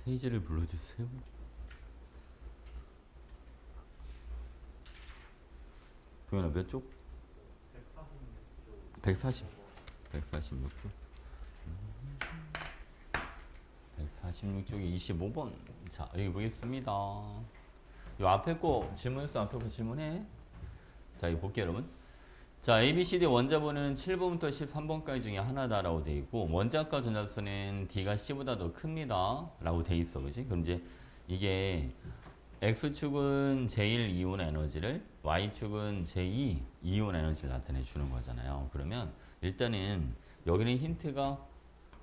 페이지를 불러주세요. 동현아 몇 쪽? 140. 146쪽. 146쪽에 25번. 자, 여기 보겠습니다. 요 앞에 거 질문서 앞에 거 질문해. 자, 이거 볼게요, 여러분. 자, ABCD 원자번호는 7번부터 13번까지 중에 하나다라고 돼 있고 원자과 전자수는 D가 C보다 더 큽니다. 라고 돼 있어. 그지? 그럼 이제 이게 X축은 제1 이온 에너지를 Y축은 제2 이온 에너지를 나타내 주는 거잖아요. 그러면 일단은 여기는 힌트가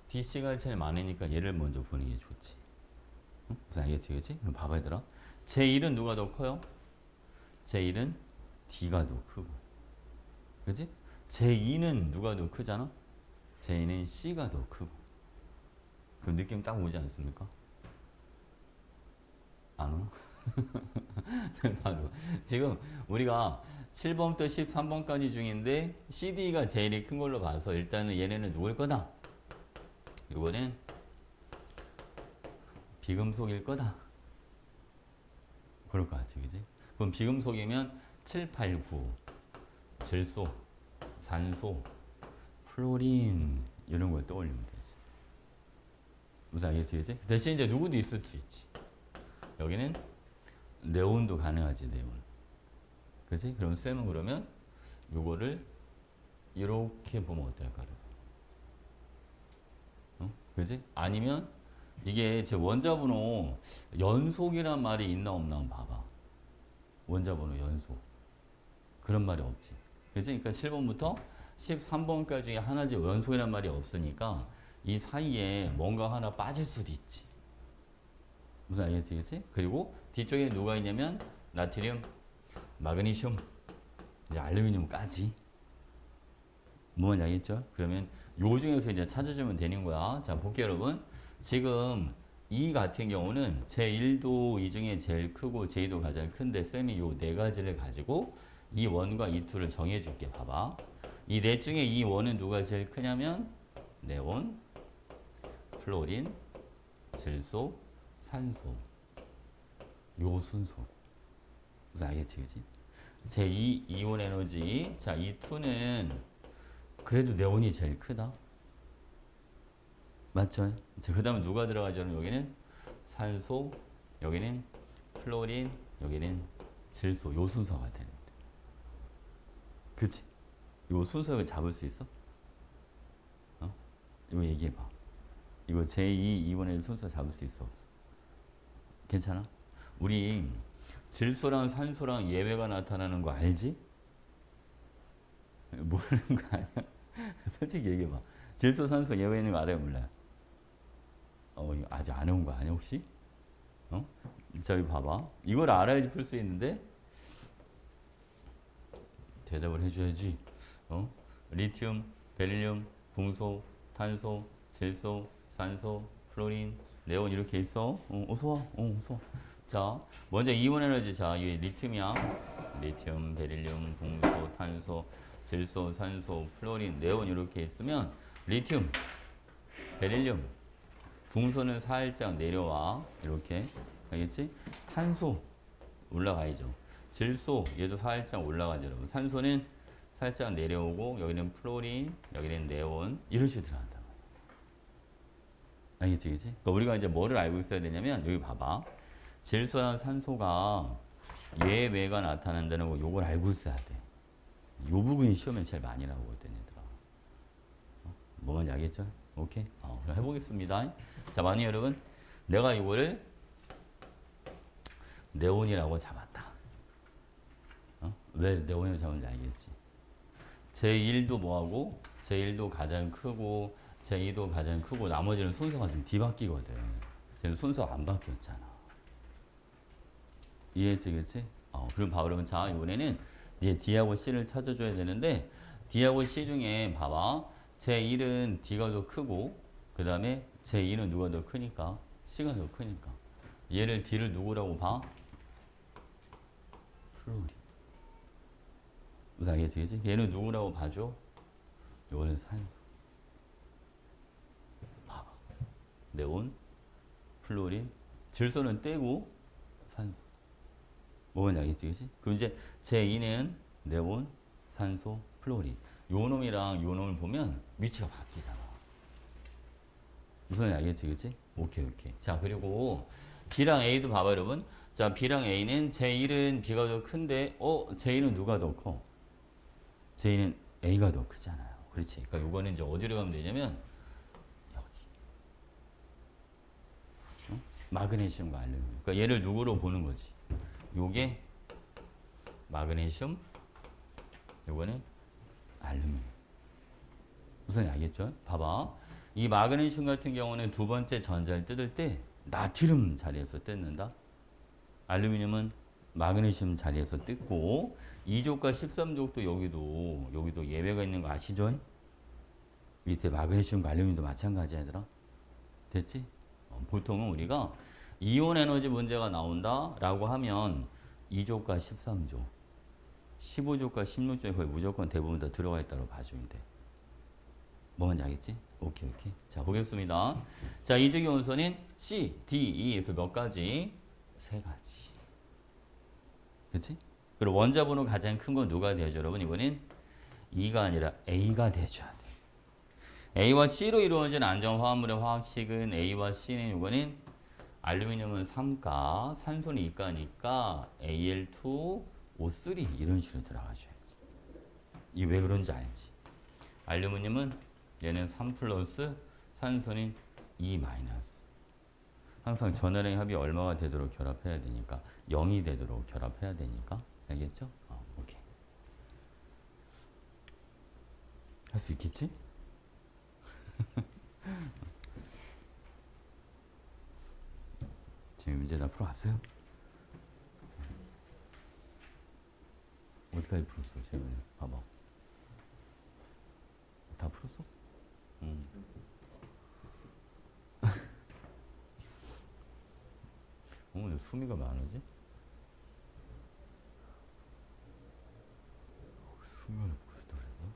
DC가 제일 많으니까 얘를 먼저 보는 게 좋지. 응? 무슨 알겠지? 그치? 그럼 봐봐 얘들아. 제1은 누가 더 커요? 제1은 D가 더 크고. 그치? 제2는 누가 더 크잖아? 제2는 C가 더 크고. 그 느낌 딱 오지 않습니까? 안 오? 바로 지금 우리가 7번부터 13번까지 중인데 CD가 제일 큰 걸로 봐서 일단은 얘네는 누굴 거다? 이거는 비금속일 거다. 그럴 것 같지, 그지? 그럼 비금속이면 7, 8, 9 질소, 산소, 플로린 이런 걸 떠올리면 되지. 무슨 알겠지, 그지? 대신 이제 누구도 있을 수 있지. 여기는 네온도 가능하지, 네온. 그치? 그럼 쌤은 그러면 요거를 이렇게 보면 어떨까? 어? 그치? 아니면 이게 제 원자번호 연속이란 말이 있나 없나 한번 봐봐. 원자번호 연속. 그런 말이 없지. 그치? 그러니까 7번부터 13번까지 하나지 연속이란 말이 없으니까 이 사이에 뭔가 하나 빠질 수도 있지. 무슨 알겠지? 그치? 그리고 뒤쪽에 누가 있냐면 나트륨, 마그네슘, 이제 알루미늄까지. 뭔지 알겠죠? 그러면 요 중에서 이제 찾아주면 되는 거야. 자, 볼게요, 여러분. 지금 이 같은 경우는 제1도 이 중에 제일 크고 제2도 가장 큰데 쌤이 요 네 가지를 가지고 이 원과 이 투를 정해줄게. 봐봐. 이 넷 중에 이 원은 누가 제일 크냐면 네온, 플로린, 질소, 산소. 요 순서. 무슨 알겠지, 그지? 제2 이온 에너지. 자, 이 2는 그래도 네온이 제일 크다. 맞죠? 자, 그 다음에 누가 들어가죠? 여기는 산소, 여기는 플로린, 여기는 질소. 요 순서가 되는데. 그치? 요 순서를 잡을 수 있어? 어? 이거 얘기해봐. 이거 제2 이온의 순서 잡을 수 있어? 없어? 괜찮아? 우리 질소랑 산소랑 예외가 나타나는 거 알지? 모르는 거 아니야? 솔직히 얘기해봐. 질소, 산소 예외 있는 거 알아요? 몰라요? 이거 아직 안 해온 거 아니야, 혹시? 어? 저기 봐봐. 이걸 알아야지 풀 수 있는데, 대답을 해줘야지. 리튬, 베릴륨, 금속, 탄소, 질소, 산소, 플로린, 네온 이렇게 있어. 어서 와. 어서 와. 자, 먼저 이온 에너지. 자, 이게 리튬이야. 리튬, 베릴륨, 금속, 탄소, 질소, 산소, 플로린, 네온 이렇게 있으면 리튬, 베릴륨, 금소는 살짝 내려와. 이렇게. 알겠지? 탄소 올라가야죠. 질소 얘도 살짝 올라가죠, 여러분. 산소는 살짝 내려오고 여기는 플로린, 여기는 네온 이런 식으로 들어간다. 알겠지, 그치? 그러니까 우리가 이제 뭐를 알고 있어야 되냐면 여기 봐봐. 질소랑 산소가 예외가 나타난다는 거 요걸 알고 있어야 돼. 요 부분이 시험에 제일 많이 나오거든, 얘들아. 뭐 뭔지 알겠죠? 오케이? 그럼 해보겠습니다. 자, 만약 여러분 내가 이거를 네온이라고 잡았다. 왜 네온이라고 잡았는지 알겠지? 제1도 뭐하고 제1도 가장 크고 제2도 가장 크고 나머지는 순서가 좀 뒤바뀌거든. 그래서 순서가 안 바뀌었잖아. 이해했지, 그치? 그럼 봐봐. 그러면 자, 이번에는 이제 D하고 C를 찾아줘야 되는데 D하고 C 중에 봐봐. 제1은 D가 더 크고 그 다음에 제2는 누가 더 크니까? C가 더 크니까. 얘를 D를 누구라고 봐? 플로린. 무슨 알겠지, 그치? 얘는 누구라고 봐줘? 요거는 산소. 봐봐. 네온, 플로린. 질소는 떼고 산소. 뭐가 알겠지, 그치? 그럼 이제 제2는 네온, 산소, 플로린. 요 놈이랑 요 놈을 보면 위치가 바뀌잖아. 무슨 알겠지, 그치? 오케이, 오케이. 자, 그리고 B랑 A도 봐봐, 여러분. 자, B랑 A는 제1은 B가 더 큰데, 제1은 누가 더 커? 제2는 A가 더 크잖아요. 그렇지? 그러니까 요거는 이제 어디로 가면 되냐면, 여기. 마그네슘과 알루미늄. 그러니까 얘를 누구로 보는 거지? 요게 마그네슘, 요거는 알루미늄. 무슨 알겠죠? 봐봐. 이 마그네슘 같은 경우는 두 번째 전자를 뜯을 때 나트륨 자리에서 뜯는다. 알루미늄은 마그네슘 자리에서 뜯고 2족과 13족도 여기도 예외가 있는 거 아시죠? 밑에 마그네슘과 알루미늄도 마찬가지야, 얘들아. 됐지? 보통은 우리가 이온 에너지 문제가 나온다라고 하면 2족과 13족, 15족과 16족에 거의 무조건 대부분 다 들어가 있다고 봐주면 돼. 뭔지 알겠지? 오케이, 오케이. 자, 보겠습니다. 자, 이주기 원소는 C, D, E에서 몇 가지? 세 가지. 그치? 그리고 원자번호 가장 큰 건 누가 되죠, 여러분? 이번엔 E가 아니라 A가 되줘야 돼. A와 C로 이루어진 안정화합물의 화학식은 A와 C는 이거는 알루미늄은 3가, 산소는 2가니까 Al2O3 이런 식으로 들어가줘야지. 이게 왜 그런지 알지? 알루미늄은 얘는 3 플러스, 산소는 2 마이너스. 항상 전화량 합이 얼마가 되도록 결합해야 되니까 0이 되도록 결합해야 되니까 알겠죠? 오케이. 할 수 있겠지? 지금 문제 다 풀어왔어요? 어디까지 풀었어? 제가 봐봐. 다 풀었어? 오늘 수미가 많으지? 수미가 벌써 그랬나?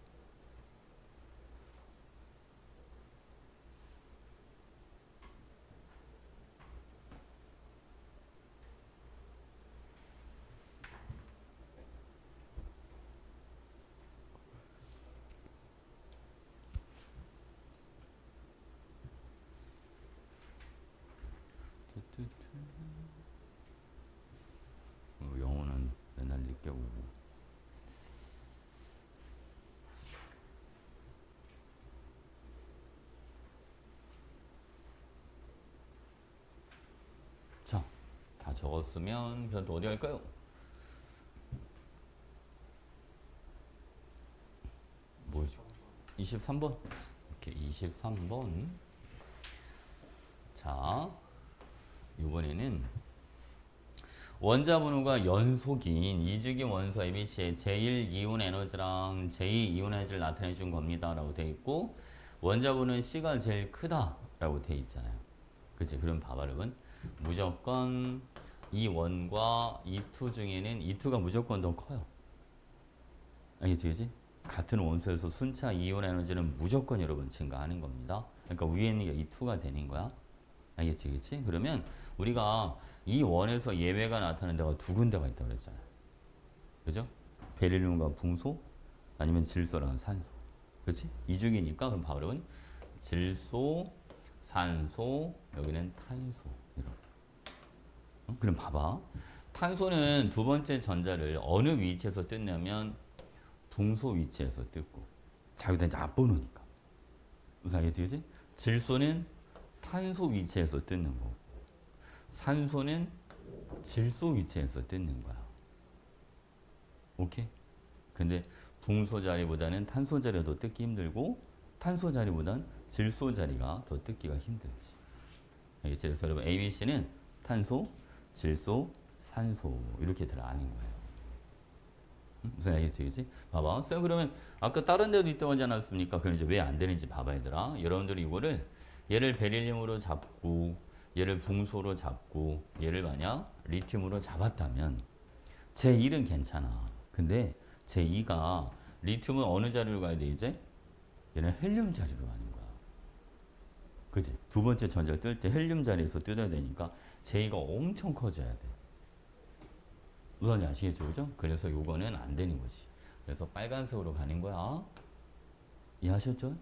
영어는 맨날 늦게 오고. 자, 다 적었으면 그럼 또 어디 갈까요? 뭐죠? 23번. 이렇게 23번. 자, 이번에는 원자 번호가 연속인 이주기 원소 ABC의 제1 이온 에너지랑 제2 이온 에너지를 나타내 준 겁니다. 라고 되어 있고, 원자 번호는 C가 제일 크다. 라고 되어 있잖아요. 그치? 그럼 봐봐, 여러분. 무조건 이 원과 이 투 중에는 이 투가 무조건 더 커요. 알겠지, 그치? 같은 원소에서 순차 이온 에너지는 무조건 여러분 증가하는 겁니다. 그러니까 위에 있는 게 이 투가 되는 거야. 알겠지, 그치? 그러면 우리가 이 원에서 예외가 나타나는 데가 두 군데가 있다고 그랬잖아요. 그죠? 베릴륨과 붕소 아니면 질소랑 산소. 그치? 이중이니까 그럼 바로 여러분 질소, 산소, 여기는 탄소. 이렇게. 그럼 봐봐. 탄소는 두 번째 전자를 어느 위치에서 뜯냐면 붕소 위치에서 뜯고. 자, 여기다 이제 앞번호니까. 무슨 알겠지, 그치? 질소는 탄소 위치에서 뜯는 거고. 산소는 질소 위치에서 뜯는 거야. 오케이? 근데 붕소 자리보다는 탄소 자리가 더 뜯기 힘들고 탄소 자리보다는 질소 자리가 더 뜯기가 힘들지. 알겠지? 그래서 여러분 ABC는 탄소, 질소, 산소 이렇게 들어가는 거예요. 무슨 알겠지? 그치? 봐봐. 쌤 그러면 아까 다른 데도 있다고 하지 않았습니까? 그럼 이제 왜 안 되는지 봐봐 얘들아. 여러분들이 이거를 얘를 베릴륨으로 잡고 얘를 붕소로 잡고 얘를 만약 리튬으로 잡았다면 제1은 괜찮아. 근데 제2가 리튬은 어느 자리로 가야 돼 이제? 얘는 헬륨 자리로 가는 거야. 그지? 두 번째 전자 뜰 때 헬륨 자리에서 뜯어야 되니까 J가 엄청 커져야 돼. 우선 아시겠죠? 그죠? 그래서 요거는 안 되는 거지. 그래서 빨간색으로 가는 거야. 이해하셨죠?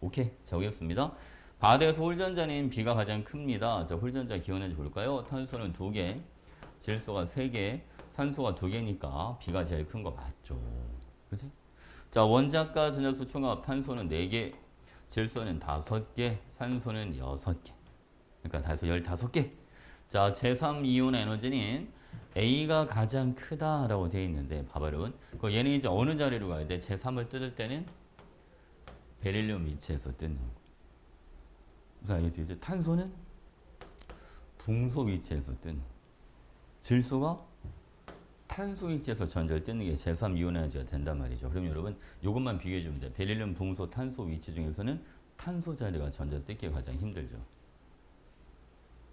오케이. 자, 오겠습니다. 바다에서 홀전자는 B가 가장 큽니다. 자, 홀전자 기호는 볼까요? 탄소는 2개, 질소가 3개, 산소가 2개니까 B가 제일 큰 거 맞죠. 그지? 자, 원자과 전자수 총합 탄소는 4개, 질소는 5개, 산소는 6개. 그러니까 다소 15개. 자, 제3이온 에너지는 A가 가장 크다라고 되어 있는데 봐봐 여러분. 얘는 이제 어느 자리로 가야 돼? 제3을 뜯을 때는 베릴륨 위치에서 뜯는 거. 무슨 알겠지? 이제 탄소는 붕소 위치에서 뜯는 거. 질소가 탄소 위치에서 전자를 뜯는 게 제3이온 에너지가 된단 말이죠. 그럼 여러분 이것만 비교해 주면 돼. 베릴륨, 붕소, 탄소 위치 중에서는 탄소 자리가 전자 뜯기가 가장 힘들죠.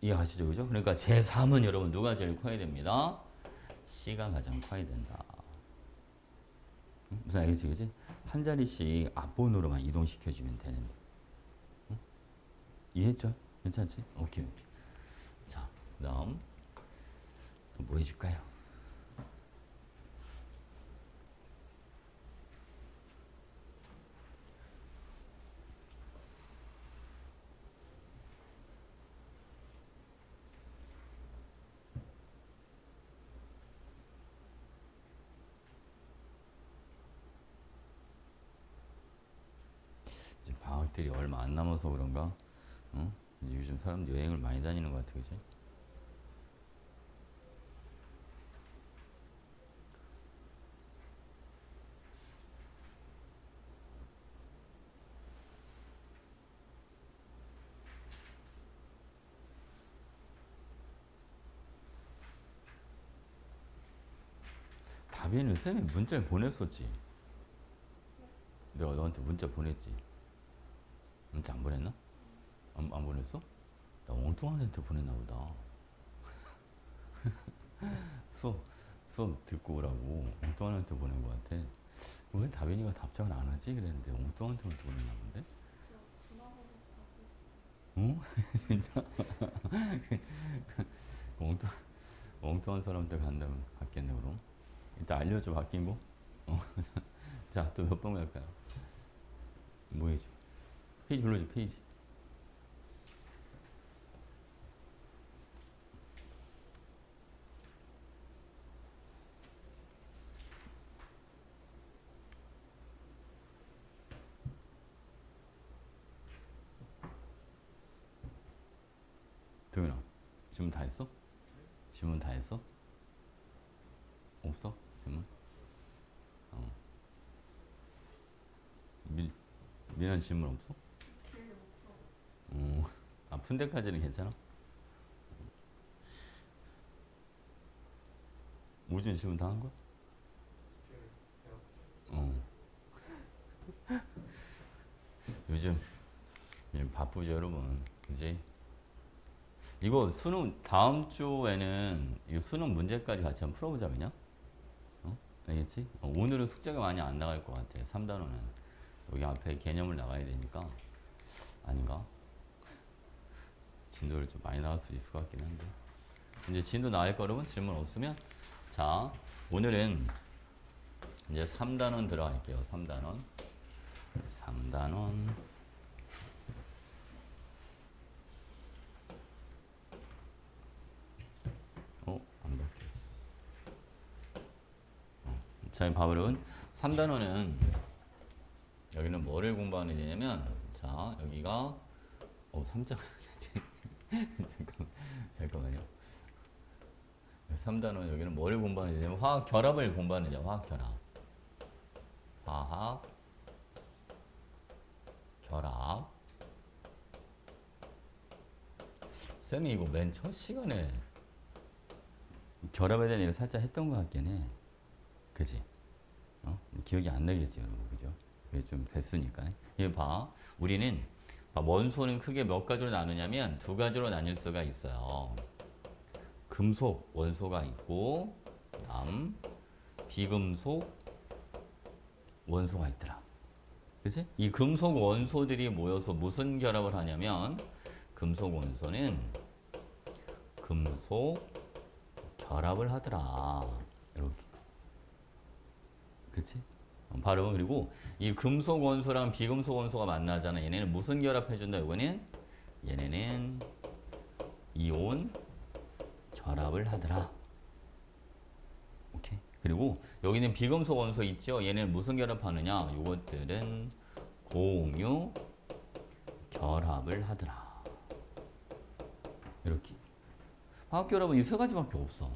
이해하시죠? 그죠? 그러니까 제3은 여러분 누가 제일 커야 됩니다? C가 가장 커야 된다. 무슨 알겠지? 그지? 한 자리씩 앞번호로만 이동시켜주면 되는데. 응? 이해했죠? 괜찮지? 오케이, 오케이. 자, 그 다음 뭐 해줄까요? 이제 방학들이 얼마 안 남아서 그런가? 응? 이제 요즘 사람들 여행을 많이 다니는 것 같아, 그지? 답에는 쌤이 문자를 보냈었지. 내가 너한테 문자 보냈지. 문자 안 보냈나? 안 보냈어? 나 엉뚱한 애한테 보냈나 보다. 수업 듣고 오라고 엉뚱한 애한테 보낸 것 같아. 왜 다빈이가 답장을 안 하지? 그랬는데 엉뚱한 애한테 보냈나 본데? 응? 진짜? 엉뚱, 엉뚱한 사람한테 간다면 갔겠네 그럼. 일단 알려줘 바뀐 거. 자, 또 몇 번 갈까요? 뭐 해줘? 페이지 불러줘 페이지. 도현아, 질문 다 했어? 질문 다 했어? 없어? 질문? 어. 미란 질문 없어? 푼 데까지는 괜찮아? 우준 질문 다 한 거야? 어. 요즘 바쁘죠 여러분. 그지? 이거 수능 다음 주에는 이 수능 문제까지 같이 한번 풀어보자 그냥. 알겠지? 오늘은 숙제가 많이 안 나갈 것 같아. 3단원은 여기 앞에 개념을 나가야 되니까. 아닌가? 진도를 좀 많이 나갈 수 있을 것 같긴 한데. 이제 진도 나갈 거라면 질문 없으면 자 오늘은 이제 3단원 들어갈게요. 3단원. 3단원. 안 바뀌었어. 자, 봐보면 3단원은 여기는 뭐를 공부하는 데냐면 자, 여기가 3장 잠깐만요. 3단원 여기는 뭐를 공부하는 데냐면 화학 결합을 공부하는 데야. 화학 결합. 화학 결합. 쌤이 이거 맨 첫 시간에 결합에 대한 얘기를 살짝 했던 것 같긴 해. 그지? 기억이 안 나겠지, 여러분. 그죠? 그게 좀 됐으니까. 이거 봐. 우리는 원소는 크게 몇 가지로 나누냐면 두 가지로 나뉠 수가 있어요. 금속 원소가 있고, 다음 비금속 원소가 있더라. 그치? 이 금속 원소들이 모여서 무슨 결합을 하냐면 금속 원소는 금속 결합을 하더라. 이렇게. 그치? 바로 그리고 이 금속 원소랑 비금속 원소가 만나잖아. 얘네는 무슨 결합해준다? 이거는 얘네는 이온 결합을 하더라. 오케이. 그리고 여기는 비금속 원소 있죠? 얘네는 무슨 결합하느냐? 이것들은 공유 결합을 하더라. 이렇게. 화학 결합은 이 세 가지밖에 없어.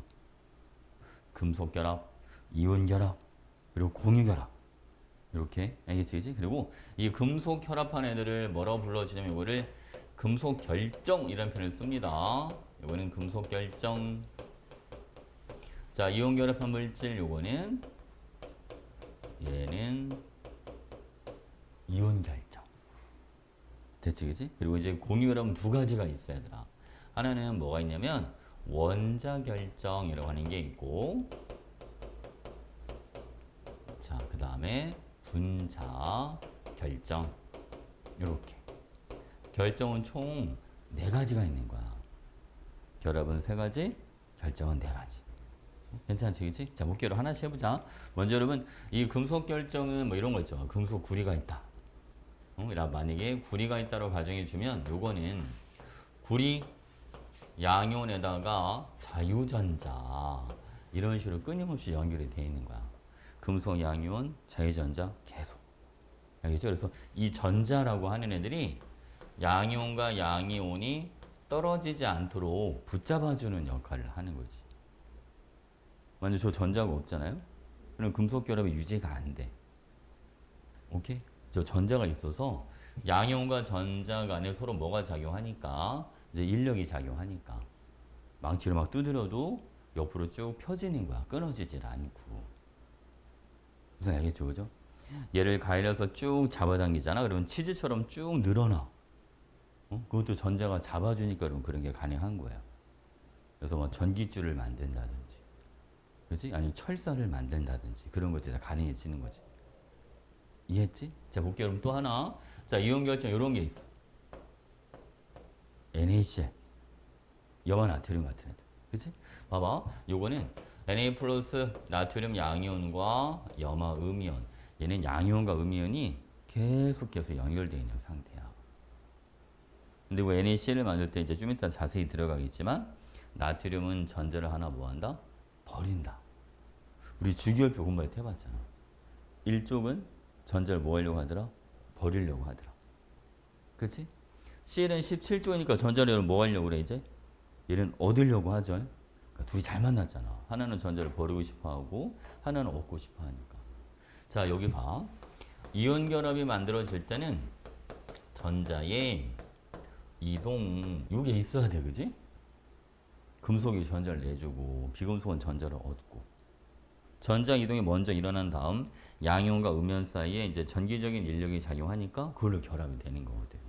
금속 결합, 이온 결합, 그리고 공유 결합. 이렇게 알겠지? 그리고 이 금속 결합한 애들을 뭐라고 불러주냐면 이거를 금속 결정이라는 표현을 씁니다. 이거는 금속 결정. 자, 이온 결합한 물질 요거는 얘는 이온 결정. 됐지, 그지? 그리고 이제 공유 결합은 두 가지가 있어야 되라. 하나는 뭐가 있냐면 원자 결정이라고 하는 게 있고, 자, 그 다음에 분자 결정. 이렇게. 결정은 총 4가지가 있는 거야. 결합은 3가지, 결정은 4가지. 괜찮지, 그치? 자, 목표로 하나씩 해보자. 먼저 여러분, 이 금속 결정은 뭐 이런 거 있죠. 금속 구리가 있다. 만약에 구리가 있다고 가정해주면, 요거는 구리 양이온에다가 자유전자. 이런 식으로 끊임없이 연결이 되어 있는 거야. 금속 양이온, 자유전자 계속. 알겠죠? 그래서 이 전자라고 하는 애들이 양이온과 양이온이 떨어지지 않도록 붙잡아주는 역할을 하는 거지. 만약 저 전자가 없잖아요? 그럼 금속 결합이 유지가 안 돼. 오케이? 저 전자가 있어서 양이온과 전자 간에 서로 뭐가 작용하니까 이제 인력이 작용하니까 망치를 막 두드려도 옆으로 쭉 펴지는 거야. 끊어지질 않고. 무슨 알겠죠? 그죠? 얘를 가일해서 쭉 잡아당기잖아. 그러면 치즈처럼 쭉 늘어나. 그것도 전자가 잡아주니까 그런 게 가능한 거야. 그래서 뭐 전기줄을 만든다든지, 그렇지? 아니면 철사를 만든다든지 그런 것들이 다 가능해지는 거지. 이해했지? 자, 볼게요. 그럼 또 하나. 자, 이온 결정 이런 게 있어. NaCl, 염화 나트륨 같은 애들. 그렇지? 봐봐. 요거는 Na 플러스 나트륨 양이온과 염화 음이온. 얘는 양이온과 음이온이 계속해서 연결되어 있는 상태야. 근데 그 NaCl을 만들 때 이제 좀 이따 자세히 들어가겠지만 나트륨은 전자를 하나 뭐 한다? 버린다. 우리 주기율표 공부할 때 해봤잖아. 일쪽은 전자를 뭐 하려고 하더라? 버리려고 하더라. 그치? C는 17조니까 전자를 뭐 하려고 그래 이제? 얘는 얻으려고 하죠. 그러니까 둘이 잘 만났잖아. 하나는 전자를 버리고 싶어 하고 하나는 얻고 싶어 하니까. 자, 여기 봐. 이온 결합이 만들어질 때는 전자의 이동, 이게 있어야 돼, 그지? 금속이 전자를 내주고 비금속은 전자를 얻고. 전자 이동이 먼저 일어난 다음 양이온과 음이온 사이에 이제 전기적인 인력이 작용하니까 그걸로 결합이 되는 거거든.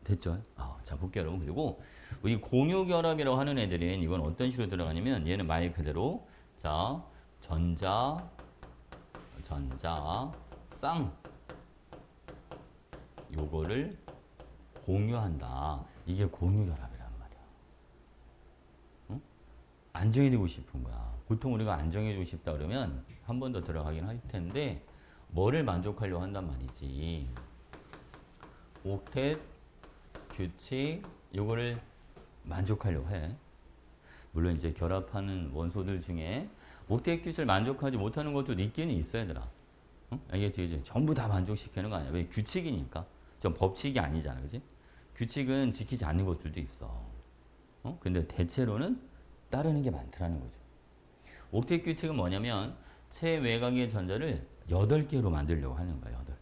됐죠? 자, 볼게요, 여러분. 그리고 이 공유 결합이라고 하는 애들은 이건 어떤 식으로 들어가냐면 얘는 말 그대로 자, 전자, 쌍 요거를 공유한다. 이게 공유 결합이란 말이야. 응? 안정해지고 싶은 거야. 보통 우리가 안정해지고 싶다 그러면 한 번 더 들어가긴 할 텐데 뭐를 만족하려고 한단 말이지. 옥텟, 규칙 요거를 만족하려고 해. 물론 이제 결합하는 원소들 중에 옥텟 규칙을 만족하지 못하는 것도 있기는 있어야 되나. 응? 알겠지, 그지? 전부 다 만족시키는 거 아니야. 왜? 규칙이니까. 전 법칙이 아니잖아, 그지? 규칙은 지키지 않는 것들도 있어. 근데 대체로는 따르는 게 많더라는 거죠. 옥텟 규칙은 뭐냐면 최외곽의 전자를 8개로 만들려고 하는 거야. 8개.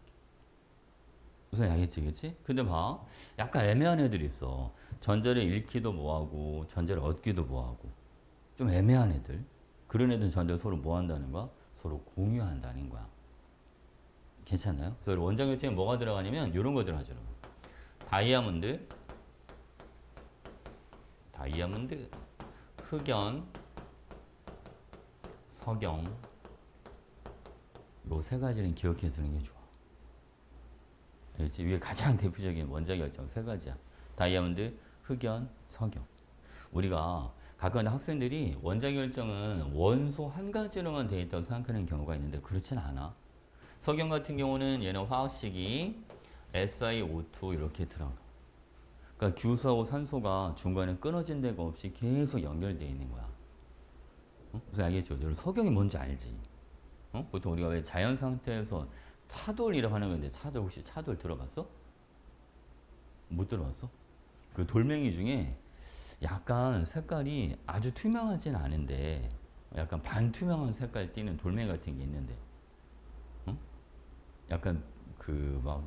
무슨 알겠지, 그치? 근데 봐. 약간 애매한 애들이 있어. 전자를 잃기도 뭐하고 전자를 얻기도 뭐하고. 좀 애매한 애들. 그런 애들은 전자를 서로 뭐 한다는 거야? 서로 공유한다는 거야. 괜찮나요? 그래서 원자 결정에 뭐가 들어가냐면 이런 거 들어가죠. 다이아몬드, 흑연, 석영. 요 3가지는 기억해 두는 게 좋아. 알겠지? 위에 가장 대표적인 원자 결정 3가지야. 다이아몬드, 흑연, 석영. 우리가 가끔 학생들이 원자 결정은 원소 한 가지로만 되어 있다고 생각하는 경우가 있는데 그렇진 않아. 석영 같은 경우는 얘는 화학식이 SiO2 이렇게 들어가. 그러니까 규소하고 산소가 중간에 끊어진 데가 없이 계속 연결되어 있는 거야. 무슨 알겠죠? 여러분 석영이 뭔지 알지? 보통 우리가 왜 자연 상태에서 차돌이라고 하는 건데 차돌 혹시 차돌 들어봤어? 못 들어봤어? 그 돌멩이 중에 약간 색깔이 아주 투명하진 않은데 약간 반투명한 색깔 띠는 돌멩이 같은 게 있는데 약간 그 막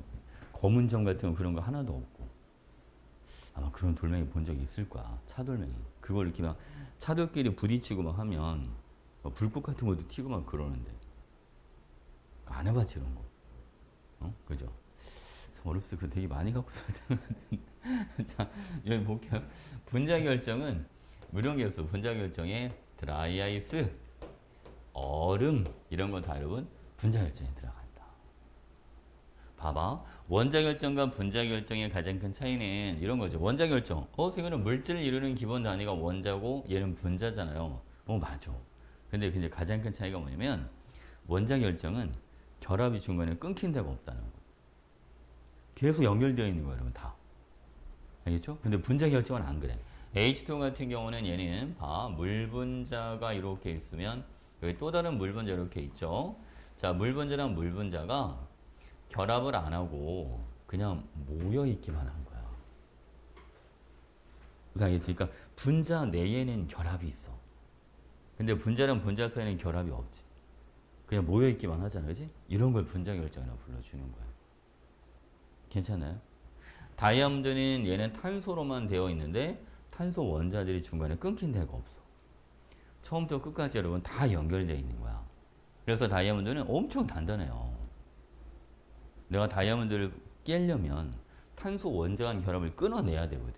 검은 점 같은 거 그런 거 하나도 없고 아마 그런 돌멩이 본 적이 있을 거야. 차돌멩이. 그걸 이렇게 막 차돌끼리 부딪히고 막 하면 막 불꽃 같은 것도 튀고 막 그러는데 안 해봤지 이런 거. 그죠? 어렸을 때 그거 되게 많이 갖고 있었는데 자 여기 볼게요. 분자 결정은 이런 게 있어. 분자 결정에 드라이 아이스, 얼음 이런 거 다 여러분 분자 결정에 들어간다. 봐봐. 원자 결정과 분자 결정의 가장 큰 차이는 이런 거죠. 원자 결정. 이거는 물질을 이루는 기본 단위가 원자고 얘는 분자잖아요. 맞아. 근데 가장 큰 차이가 뭐냐면 원자 결정은 결합이 중간에 끊긴 데가 없다는 거. 계속 연결되어 있는 거예요, 여러분 다. 알겠죠? 근데 분자 결정은 안 그래. H2 같은 경우는 얘는 물 분자가 이렇게 있으면 여기 또 다른 물 분자 이렇게 있죠. 자, 물 분자랑 물 분자가 결합을 안 하고 그냥 모여 있기만 한 거야. 무슨 알겠지? 그러니까 분자 내에는 결합이 있어. 근데 분자랑 분자 사이에는 결합이 없지. 그냥 모여 있기만 하잖아, 그렇지? 이런 걸 분자 결정이라고 불러주는 거야. 괜찮아요? 다이아몬드는 얘는 탄소로만 되어 있는데 탄소 원자들이 중간에 끊긴 데가 없어. 처음부터 끝까지 여러분 다 연결되어 있는 거야. 그래서 다이아몬드는 엄청 단단해요. 내가 다이아몬드를 깨려면 탄소 원자 간 결합을 끊어내야 되거든.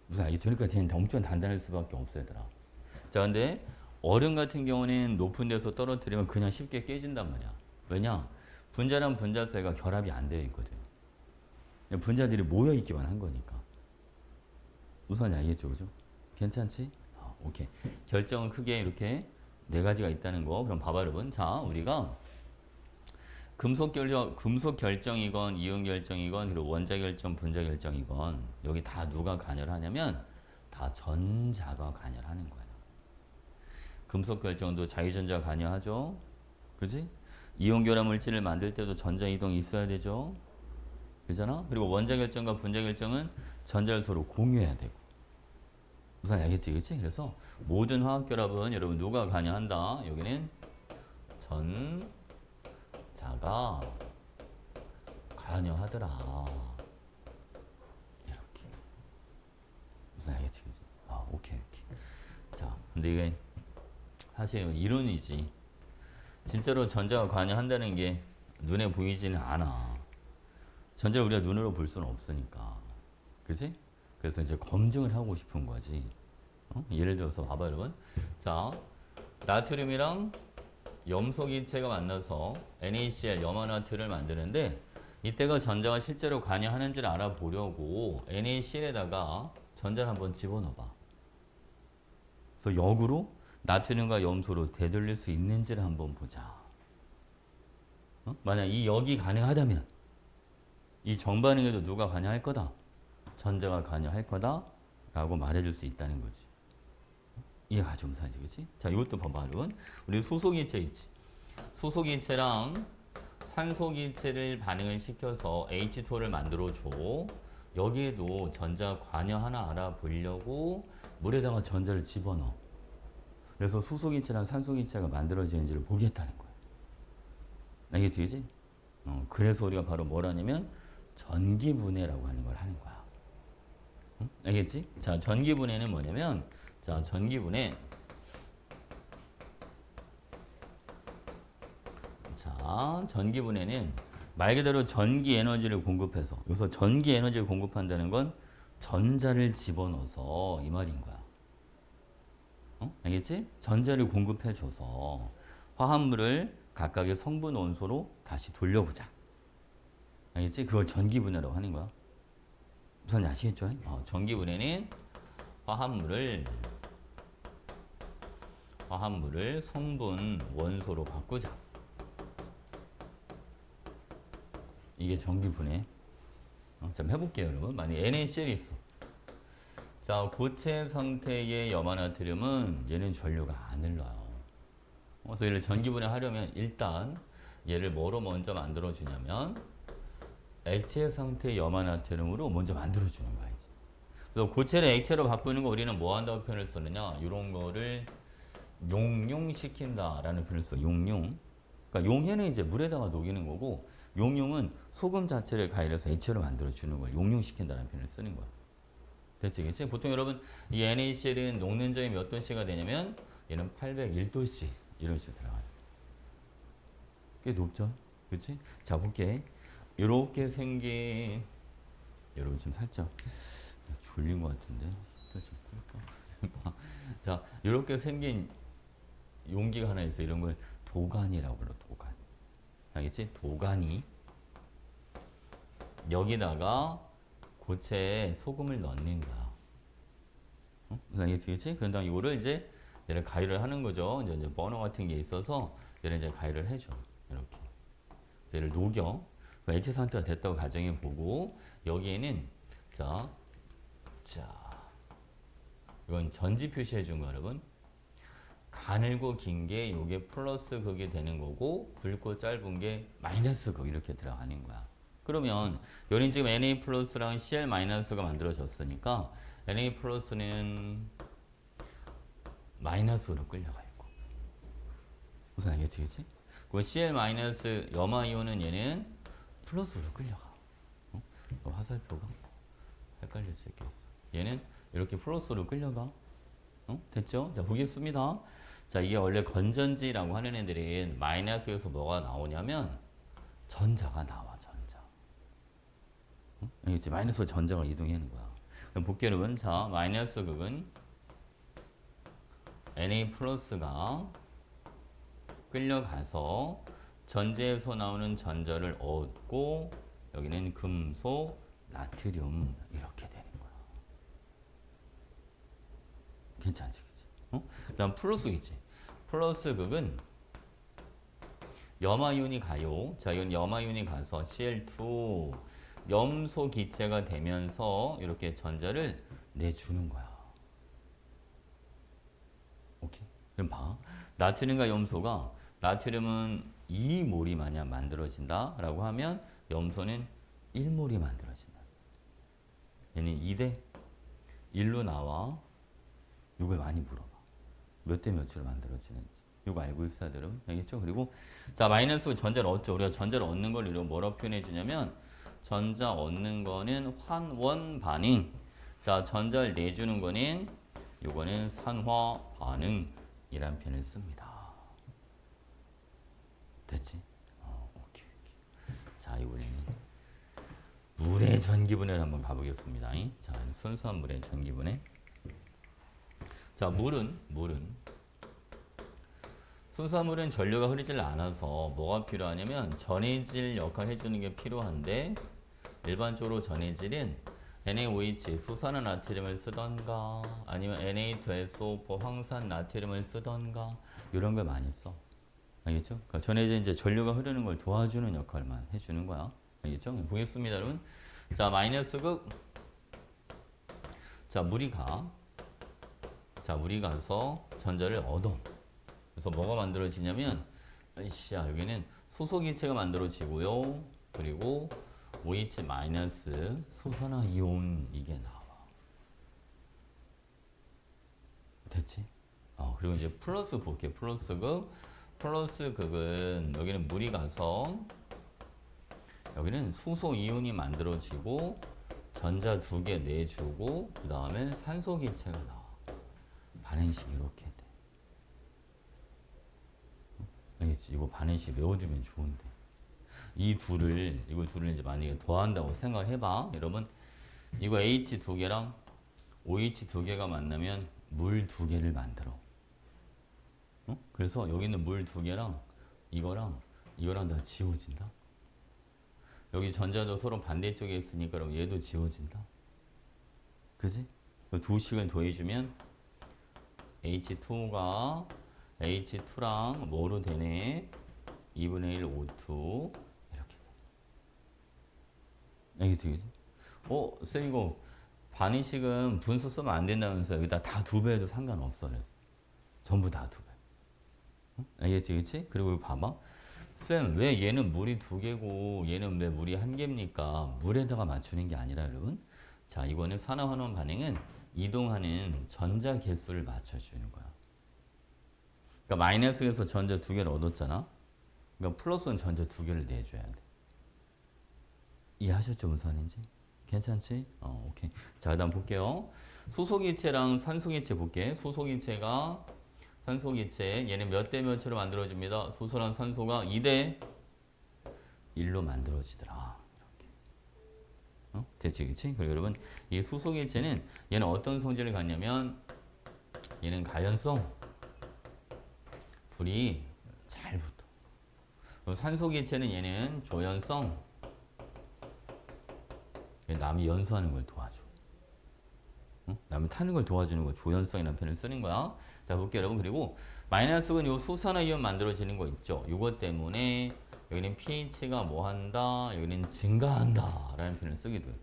무슨 알겠죠? 그러니까 쟤는 엄청 단단할 수밖에 없어 얘들아. 자, 근데 얼음 같은 경우는 높은 데서 떨어뜨리면 그냥 쉽게 깨진단 말이야. 왜냐? 분자랑 분자 사이가 결합이 안 되어 있거든. 분자들이 모여 있기만 한 거니까. 우선 알겠죠, 그죠? 괜찮지? 오케이. 결정은 크게 이렇게 네 가지가 있다는 거. 그럼 봐봐, 여러분. 자, 우리가 금속 결정이건 이온 결정이건 그리고 원자 결정, 분자 결정이건 여기 다 누가 관여를 하냐면 다 전자가 관여를 하는 거예요. 금속 결정도 자유전자 관여하죠. 그지? 이온 결합 물질을 만들 때도 전자 이동이 있어야 되죠. 그잖아? 그리고 원자 결정과 분자 결정은 전자를 서로 공유해야 되고. 무슨 알겠지? 그치? 그래서 모든 화학 결합은 여러분 누가 관여한다? 여기는 전자가 관여하더라. 이렇게. 무슨 알겠지? 그치? 오케이. 자, 근데 이게 사실 이론이지. 진짜로 전자가 관여한다는 게 눈에 보이지는 않아. 전자를 우리가 눈으로 볼 수는 없으니까. 그지? 그래서 이제 검증을 하고 싶은 거지. 예를 들어서 봐봐 여러분. 자, 나트륨이랑 염소기체가 만나서 NaCl, 염화나트를 만드는데 이때가 전자가 실제로 관여하는지를 알아보려고 NaCl에다가 전자를 한번 집어넣어봐. 그래서 역으로 나트륨과 염소로 되돌릴 수 있는지를 한번 보자. 만약 이 역이 가능하다면 이 정반응에도 누가 관여할 거다? 전자가 관여할 거다? 라고 말해줄 수 있다는 거지. 이해가 좀 사지, 그치? 자, 이것도 봐봐, 여러분. 우리 수소기체 있지? 수소기체랑 산소기체를 반응을 시켜서 H2를 만들어줘. 여기에도 전자 관여하나 알아보려고 물에다가 전자를 집어넣어. 그래서 수소기체랑 산소기체가 만들어지는지를 보겠다는 거야. 알겠지, 그치? 그래서 우리가 바로 뭘 하냐면 전기분해라고 하는 걸 하는 거야. 알겠지? 자, 전기분해는 뭐냐면, 자, 전기분해. 자, 전기분해는 말 그대로 전기 에너지를 공급해서, 여기서 전기 에너지를 공급한다는 건 전자를 집어넣어서 이 말인 거야. 알겠지? 전자를 공급해줘서 화합물을 각각의 성분 원소로 다시 돌려보자. 알겠지? 그걸 전기분해라고 하는 거야. 무슨 아시겠죠? 전기분해는 화합물을 성분 원소로 바꾸자. 이게 전기분해. 자, 해볼게요, 여러분. 만약에 NaCl이 있어. 자, 고체 상태의 염화나트륨은 얘는 전류가 안 흘러요. 그래서 얘를 전기분해 하려면 일단 얘를 뭐로 먼저 만들어주냐면 액체 상태의 염화나트륨으로 먼저 만들어주는 거야. 이제. 그래서 고체를 액체로 바꾸는 거 우리는 뭐 한다고 표현을 쓰느냐? 이런 거를 용융시킨다라는 표현을 써. 용융. 그러니까 용해는 이제 물에다가 녹이는 거고 용융은 소금 자체를 가열해서 액체로 만들어주는 걸 용융시킨다는 표현을 쓰는 거야. 됐지, 그치? 보통 여러분 이 NaCl은 녹는 점이 몇 도씨가 되냐면 얘는 801도씨 이런 식으로 들어가요. 꽤 높죠? 그치? 자, 볼게. 요렇게 생긴 여러분 좀 살짝 졸린 것 같은데 좀 끌까? 자, 요렇게 생긴 용기가 하나 있어. 이런 걸 도가니라고 불러. 도가니. 알겠지? 도가니. 여기다가 고체에 소금을 넣는 거야. 알겠지? 그치? 그런 다음 이거를 이제 얘를 가열을 하는 거죠. 이제 버너 같은 게 있어서 얘를 이제 가열을 해줘. 이렇게. 얘를 녹여. 액체 상태가 됐다고 가정해 보고 여기에는 자 이건 전지 표시해 준 거 여러분. 가늘고 긴 게 요게 플러스 극이 되는 거고 굵고 짧은 게 마이너스 극 이렇게 들어가는 거야. 그러면 여긴 지금 Na 플러스랑 Cl 마이너스가 만들어졌으니까 Na 플러스는 마이너스로 끌려가 있고 무슨 알겠지, 그치? 그 Cl 마이너스 염화이온은 얘는 플러스로 끌려가. 화살표가 헷갈릴 수 있겠어. 얘는 이렇게 플러스로 끌려가. 됐죠? 자, 보겠습니다. 자, 이게 원래 건전지라고 하는 애들은 마이너스에서 뭐가 나오냐면 전자가 나와, 전자. 알겠지? 마이너스로 전자가 이동하는 거야. 그럼 볼게요, 여러분. 자, 마이너스 극은 Na 플러스가 끌려가서 전제에서 나오는 전자를 얻고 여기는 금속, 나트륨 이렇게 되는 거야. 괜찮지, 그치? 그다음 플러스겠지. 플러스 극은 염화이온이 가요. 자, 이건 염화이온이 가서 Cl2 염소 기체가 되면서 이렇게 전자를 내주는 거야. 오케이. 그럼 봐. 나트륨과 염소가 나트륨은 2몰이 만약 만들어진다라고 하면 염소는 1몰이 만들어진다. 얘는 2대 1로 나와. 이걸 많이 물어봐. 몇 대 몇으로 만들어지는지. 이거 알고 있어야 돼요, 여러분. 알겠죠? 그리고 자, 마이너스 전자를 얻죠. 우리가 전자를 얻는 걸 이렇게 뭐라고 표현해 주냐면 전자 얻는 거는 환원 반응. 자, 전자를 내주는 거는 요거는 산화 반응이란 표현을 씁니다. 됐지? 오케이. 자, 이번에는 물의 전기분해를 한번 가보겠습니다. 자, 순수한 물의 전기분해. 자, 물은 순수한 물은 전류가 흐르질 않아서 뭐가 필요하냐면 전해질 역할을 해주는 게 필요한데 일반적으로 전해질은 NaOH 수산화 나트륨을 쓰던가 아니면 Na2SO4 황산 나트륨을 쓰던가 이런 걸 많이 써. 알겠죠? 그러니까 전해질 이제 전류가 흐르는 걸 도와주는 역할만 해주는 거야. 알겠죠? 보겠습니다, 여러분. 자, 마이너스 극. 자, 물이 가서 전자를 얻어. 그래서 뭐가 만들어지냐면, 여기는 수소기체가 만들어지고요. 그리고 OH 마이너스 수산화 이온 이게 나와. 됐지? 그리고 이제 플러스 볼게요. 플러스 극은 여기는 물이 가서 여기는 수소 이온이 만들어지고 전자 2개 내주고 그 다음에 산소 기체가 나와. 반응식 이렇게 돼. 알겠지? 이거 반응식 외워두면 좋은데. 이거 둘을 이제 만약에 더한다고 생각을 해봐. 여러분, 이거 H 2개랑 OH 2개가 만나면 물 2개를 만들어. 그래서 여기 있는 물 2개랑 이거랑 다 지워진다. 여기 전자도 서로 반대쪽에 있으니까 그럼 얘도 지워진다. 그지? 그 두 식을 더해주면 H2가 H2랑 뭐로 되네? 2분의 1 O2 이렇게. 알겠지, 그지? 쌤 이거 반의식은 분수 쓰면 안 된다면서 여기다 다 두 배 해도 상관없어. 그래서 전부 다 두 배. 응? 알겠지, 그치? 그리고 이거 봐봐. 쌤, 왜 얘는 물이 두 개고 얘는 왜 물이 한 개입니까? 물에다가 맞추는 게 아니라 여러분. 자, 이거는 산화환원 반응은 이동하는 전자 개수를 맞춰주는 거야. 그러니까 마이너스에서 전자 두 개를 얻었잖아. 그러니까 플러스는 전자 두 개를 내줘야 돼. 이해하셨죠, 무슨 말인지? 괜찮지? 오케이. 자, 그다음 볼게요. 수소기체랑 산소기체 볼게. 수소기체가 산소기체 얘는 몇 대 몇으로 만들어집니다. 수소랑 산소가 2대 1로 만들어지더라. 됐지, 그치? 그리고 여러분, 이 수소기체는 얘는 어떤 성질을 갖냐면 얘는 가연성, 불이 잘 붙어. 그리고 산소기체는 얘는 조연성, 남이 연소하는 걸 도와줘. 남이 타는 걸 도와주는 거 조연성이라는 표현을 쓰는 거야. 자, 볼게요, 여러분. 그리고 마이너스는 요 수산화이온 만들어지는 거 있죠. 요것 때문에 여기는 pH가 뭐 한다? 여기는 증가한다. 라는 표현을 쓰기도 해.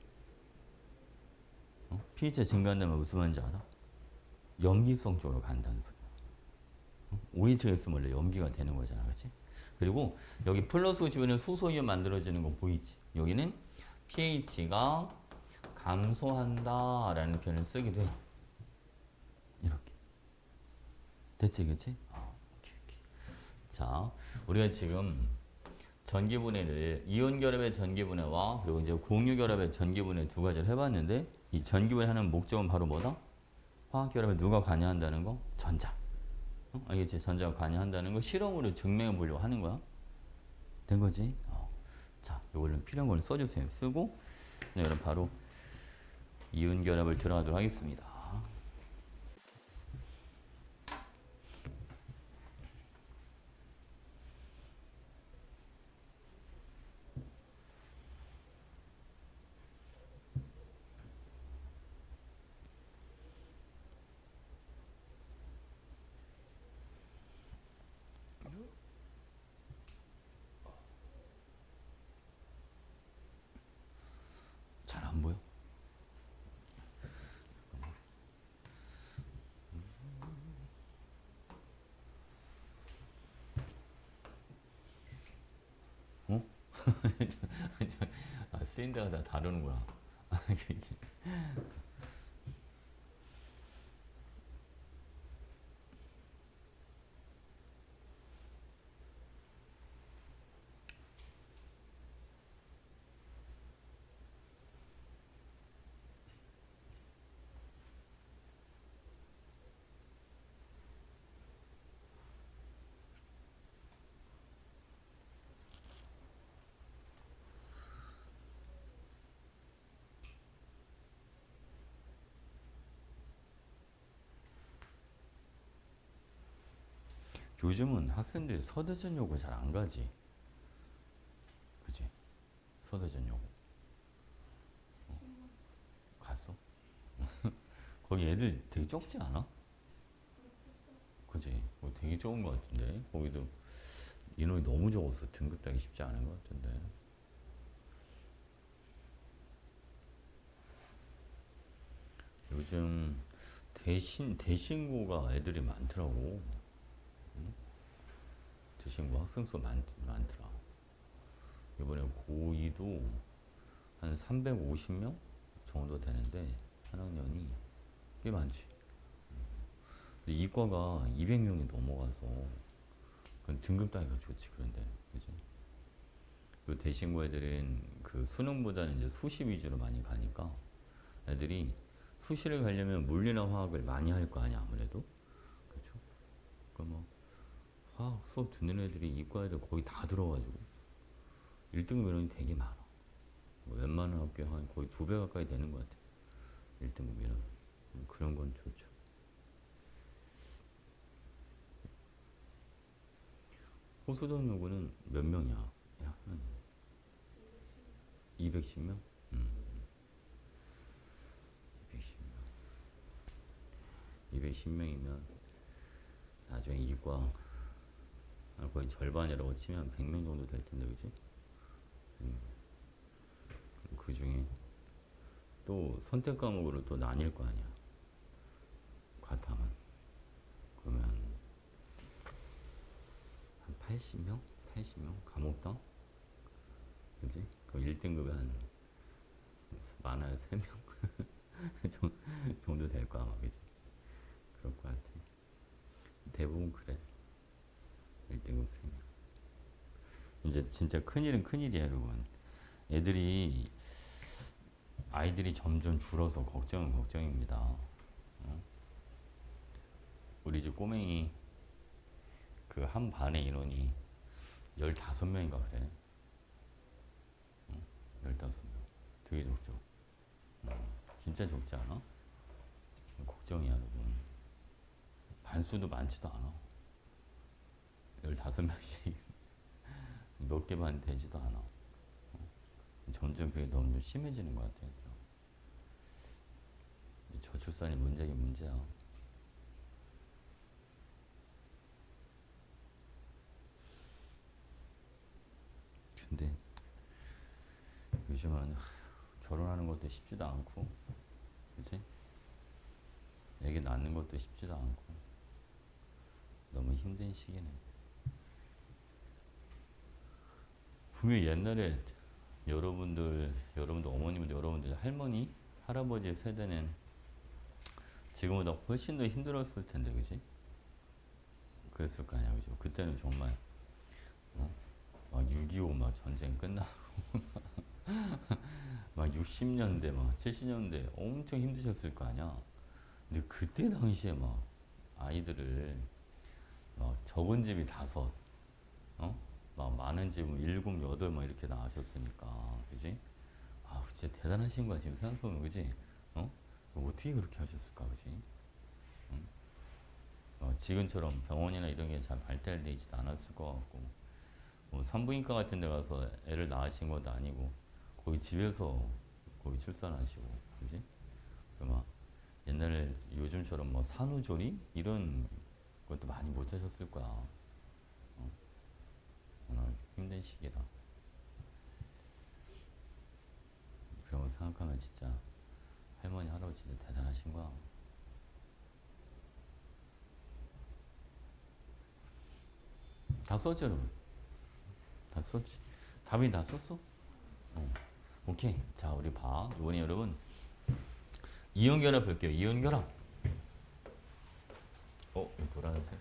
pH가 증가한다면 무슨 말인지 알아? 염기성 쪽으로 간다는 소리야. OH가 있으면 원래 염기가 되는 거잖아. 그치? 그리고 여기 플러스 주변에 수소이온 만들어지는 거 보이지? 여기는 pH가 감소한다 라는 표현을 쓰기도 해. 이렇게. 됐지, 그치? 오케이, 오케이. 자, 우리가 지금 전기분해를 이온 결합의 전기분해와 그리고 이제 공유 결합의 전기분해 두 가지를 해봤는데 이 전기분해하는 목적은 바로 뭐다? 화학 결합에 누가 관여한다는 거? 전자. 알겠지? 전자가 관여한다는 거 실험으로 증명해 보려고 하는 거야. 된 거지? 자, 이걸로 필요한 걸 써주세요. 쓰고 네, 여러분 바로 이온 결합을 들어가도록 하겠습니다. 잘 안 보여? 어? 쓰인 데가 다 다르는구나. 요즘은 학생들이 서대전 요구 잘 안 가지. 그치? 서대전 요구. 갔어? 거기 애들 되게 적지 않아? 그치? 거기 되게 적은 것 같은데. 거기도 인원이 너무 적어서 등급 따기 쉽지 않은 것 같은데. 요즘 대신고가 애들이 많더라고. 대신고 학생 수 많더라. 이번에 고2도 한 350명 정도 되는데 한 학년이 꽤 많지. 근데 이과가 200명이 넘어가서 그건 등급 따기가 좋지. 그런데 그지? 그 대신고 애들은 그 수능보다는 이제 수시 위주로 많이 가니까 애들이 수시를 가려면 물리나 화학을 많이 할 거 아니야 아무래도. 그렇죠? 그러니까 뭐 화학 수업 듣는 애들이 이과 애들 거의 다 들어가지고 1등급 인원이 되게 많아. 뭐 웬만한 학교에 한 거의 2배 가까이 되는 것 같아. 1등급 인원. 그런 건 좋죠. 호수동 요구는 몇 명이야? 야, 210명? 210명. 210명이면 나중에 이과 거의 절반이라고 치면 100명 정도 될 텐데, 그지? 그 중에 또 선택 과목으로 또 나뉠 거 아니야. 과탐은. 그러면 한 80명? 80명? 과목당? 그지? 그럼 1등급에 한 많아야 3명 정도 될 거야, 아마. 그지? 그럴 것 같아. 대부분 그래. 1등급 3명. 이제 진짜 큰일은 큰일이야, 여러분. 아이들이 점점 줄어서 걱정은 걱정입니다. 어? 우리 집 꼬맹이 그 한 반의 인원이 15명인가 그래. 15명. 되게 적죠. 진짜 적지 않아? 걱정이야, 여러분. 반수도 많지도 않아. 15명씩 몇 개만 되지도 않아. 점점 그게 너무 심해지는 것 같아요. 저출산이 문제긴 문제야. 근데 요즘은 결혼하는 것도 쉽지도 않고, 그치? 애기 낳는 것도 쉽지도 않고, 너무 힘든 시기네. 분명히 옛날에 여러분들 어머님들, 여러분들 할머니, 할아버지 세대는 지금보다 훨씬 더 힘들었을 텐데, 그지? 그랬을 거 아니야, 그죠? 그때는 정말 막 6.25 막 전쟁 끝나고 막 60년대 막 70년대 엄청 힘드셨을 거 아니야. 근데 그때 당시에 막 아이들을 막 적은 집이 5, 막 많은 집은 7, 8 막 이렇게 낳으셨으니까, 그지? 아, 진짜 대단하신 거야 지금 생각해보면, 그지? 어떻게 그렇게 하셨을까, 그지? 지금처럼 병원이나 이런 게 잘 발달되어 있지도 않았을 것 같고, 뭐 산부인과 같은 데 가서 애를 낳으신 것도 아니고 거의 집에서 거의 출산하시고, 그지? 막 옛날에 요즘처럼 뭐 산후조리 이런 것도 많이 못 하셨을 거야. 오늘 힘든 시기라. 그런 거 생각하면 진짜 할머니 할아버지 진짜 대단하신 거야. 다 썼지, 여러분? 다 썼지? 답이 다 썼어? 오케이. 자, 우리 봐. 이번에 여러분 이온결합 볼게요. 이온결합. 노란색.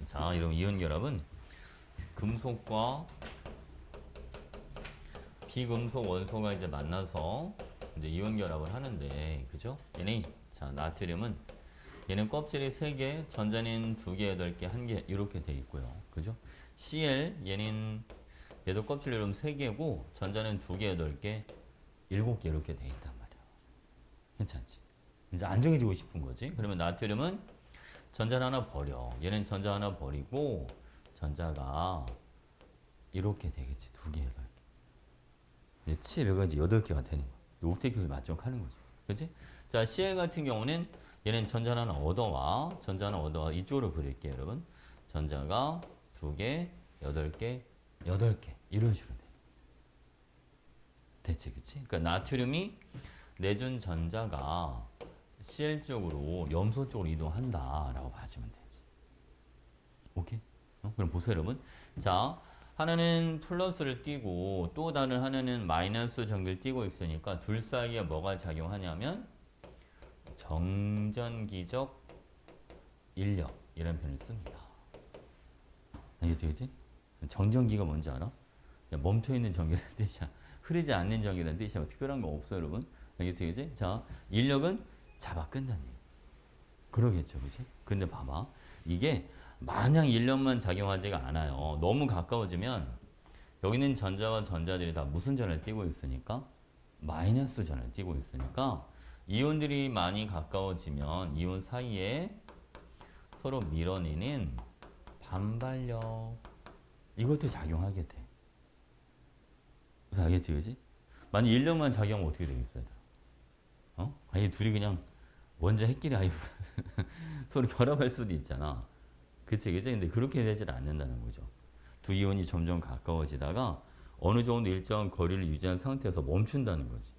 자, 이런 이온결합은 금속과 비금속 원소가 이제 만나서 이제 이온결합을 하는데, 그죠? 자, 나트륨은 얘는 껍질이 3개, 전자는 2개, 8개, 1개 이렇게 돼 있고요. 그죠? Cl 얘도 껍질 이름 3개고 전자는 2개, 8개, 7개 이렇게 돼 있단 말이야. 괜찮지? 이제 안 정해지고 싶은 거지. 그러면 나트륨은 전자를 하나 버려. 얘는 전자 하나 버리고 전자가 이렇게 되겠지. 2개, 8개. 이제 C에 몇 가지 8개가 되는 거야. 옥텟을 만족하는 거죠. 그치? 자, Cl 같은 경우는 얘는 전자 하나 얻어와. 전자 하나 얻어와. 이쪽으로 그릴게요, 여러분. 전자가 2개, 8개, 8개. 이런 식으로 돼. 됐지, 그치? 그러니까 나트륨이 내준 전자가 Cl 쪽으로, 염소 쪽으로 이동한다라고 봐주면 되지. 오케이? 그럼 보세요, 여러분. 자, 하나는 플러스를 띄고 또 다른 하나는 마이너스 전기를 띄고 있으니까 둘 사이에 뭐가 작용하냐면 정전기적 인력 이런 표현을 씁니다. 알겠지, 그치? 정전기가 뭔지 알아? 멈춰있는 전기라는 뜻이야. 흐르지 않는 전기라는 뜻이야. 특별한 거 없어, 여러분. 알겠지, 그치? 자, 인력은 잡아 끈다는 얘기. 그러겠죠, 그치? 근데 봐봐. 이게 마냥 인력만 작용하지가 않아요. 너무 가까워지면 여기는 전자와 전자들이 다 무슨 전을 띠고 있으니까? 마이너스 전을 띠고 있으니까 이온들이 많이 가까워지면 이온 사이에 서로 밀어내는 반발력 이것도 작용하게 돼. 그래서 알겠지, 그지? 만약 1년만 작용하면 어떻게 되겠어요? 아예 둘이 그냥 원자 핵끼리 아예 서로 결합할 수도 있잖아. 그치, 그치? 근데 그렇게 되질 않는다는 거죠. 두 이온이 점점 가까워지다가 어느 정도 일정한 거리를 유지한 상태에서 멈춘다는 거지.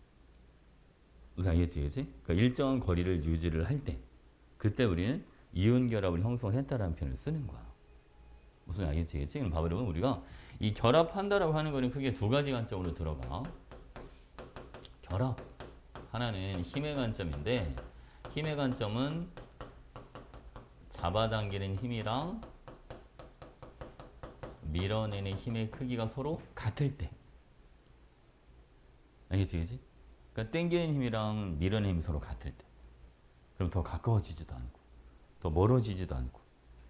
무슨 알겠지, 그치? 그러니까 일정한 거리를 유지를 할 때, 그때 우리는 이온 결합을 형성했다라는 표현을 쓰는 거야. 무슨 알겠지, 그치? 그럼 봐봐, 여러분, 우리가 이 결합한다라고 하는 거는 크게 두 가지 관점으로 들어가. 결합. 하나는 힘의 관점인데, 힘의 관점은 잡아당기는 힘이랑 밀어내는 힘의 크기가 서로 같을 때. 알겠지, 그치? 그러니까 당기는 힘이랑 밀어내는 힘이 서로 같을 때. 그럼 더 가까워지지도 않고, 더 멀어지지도 않고,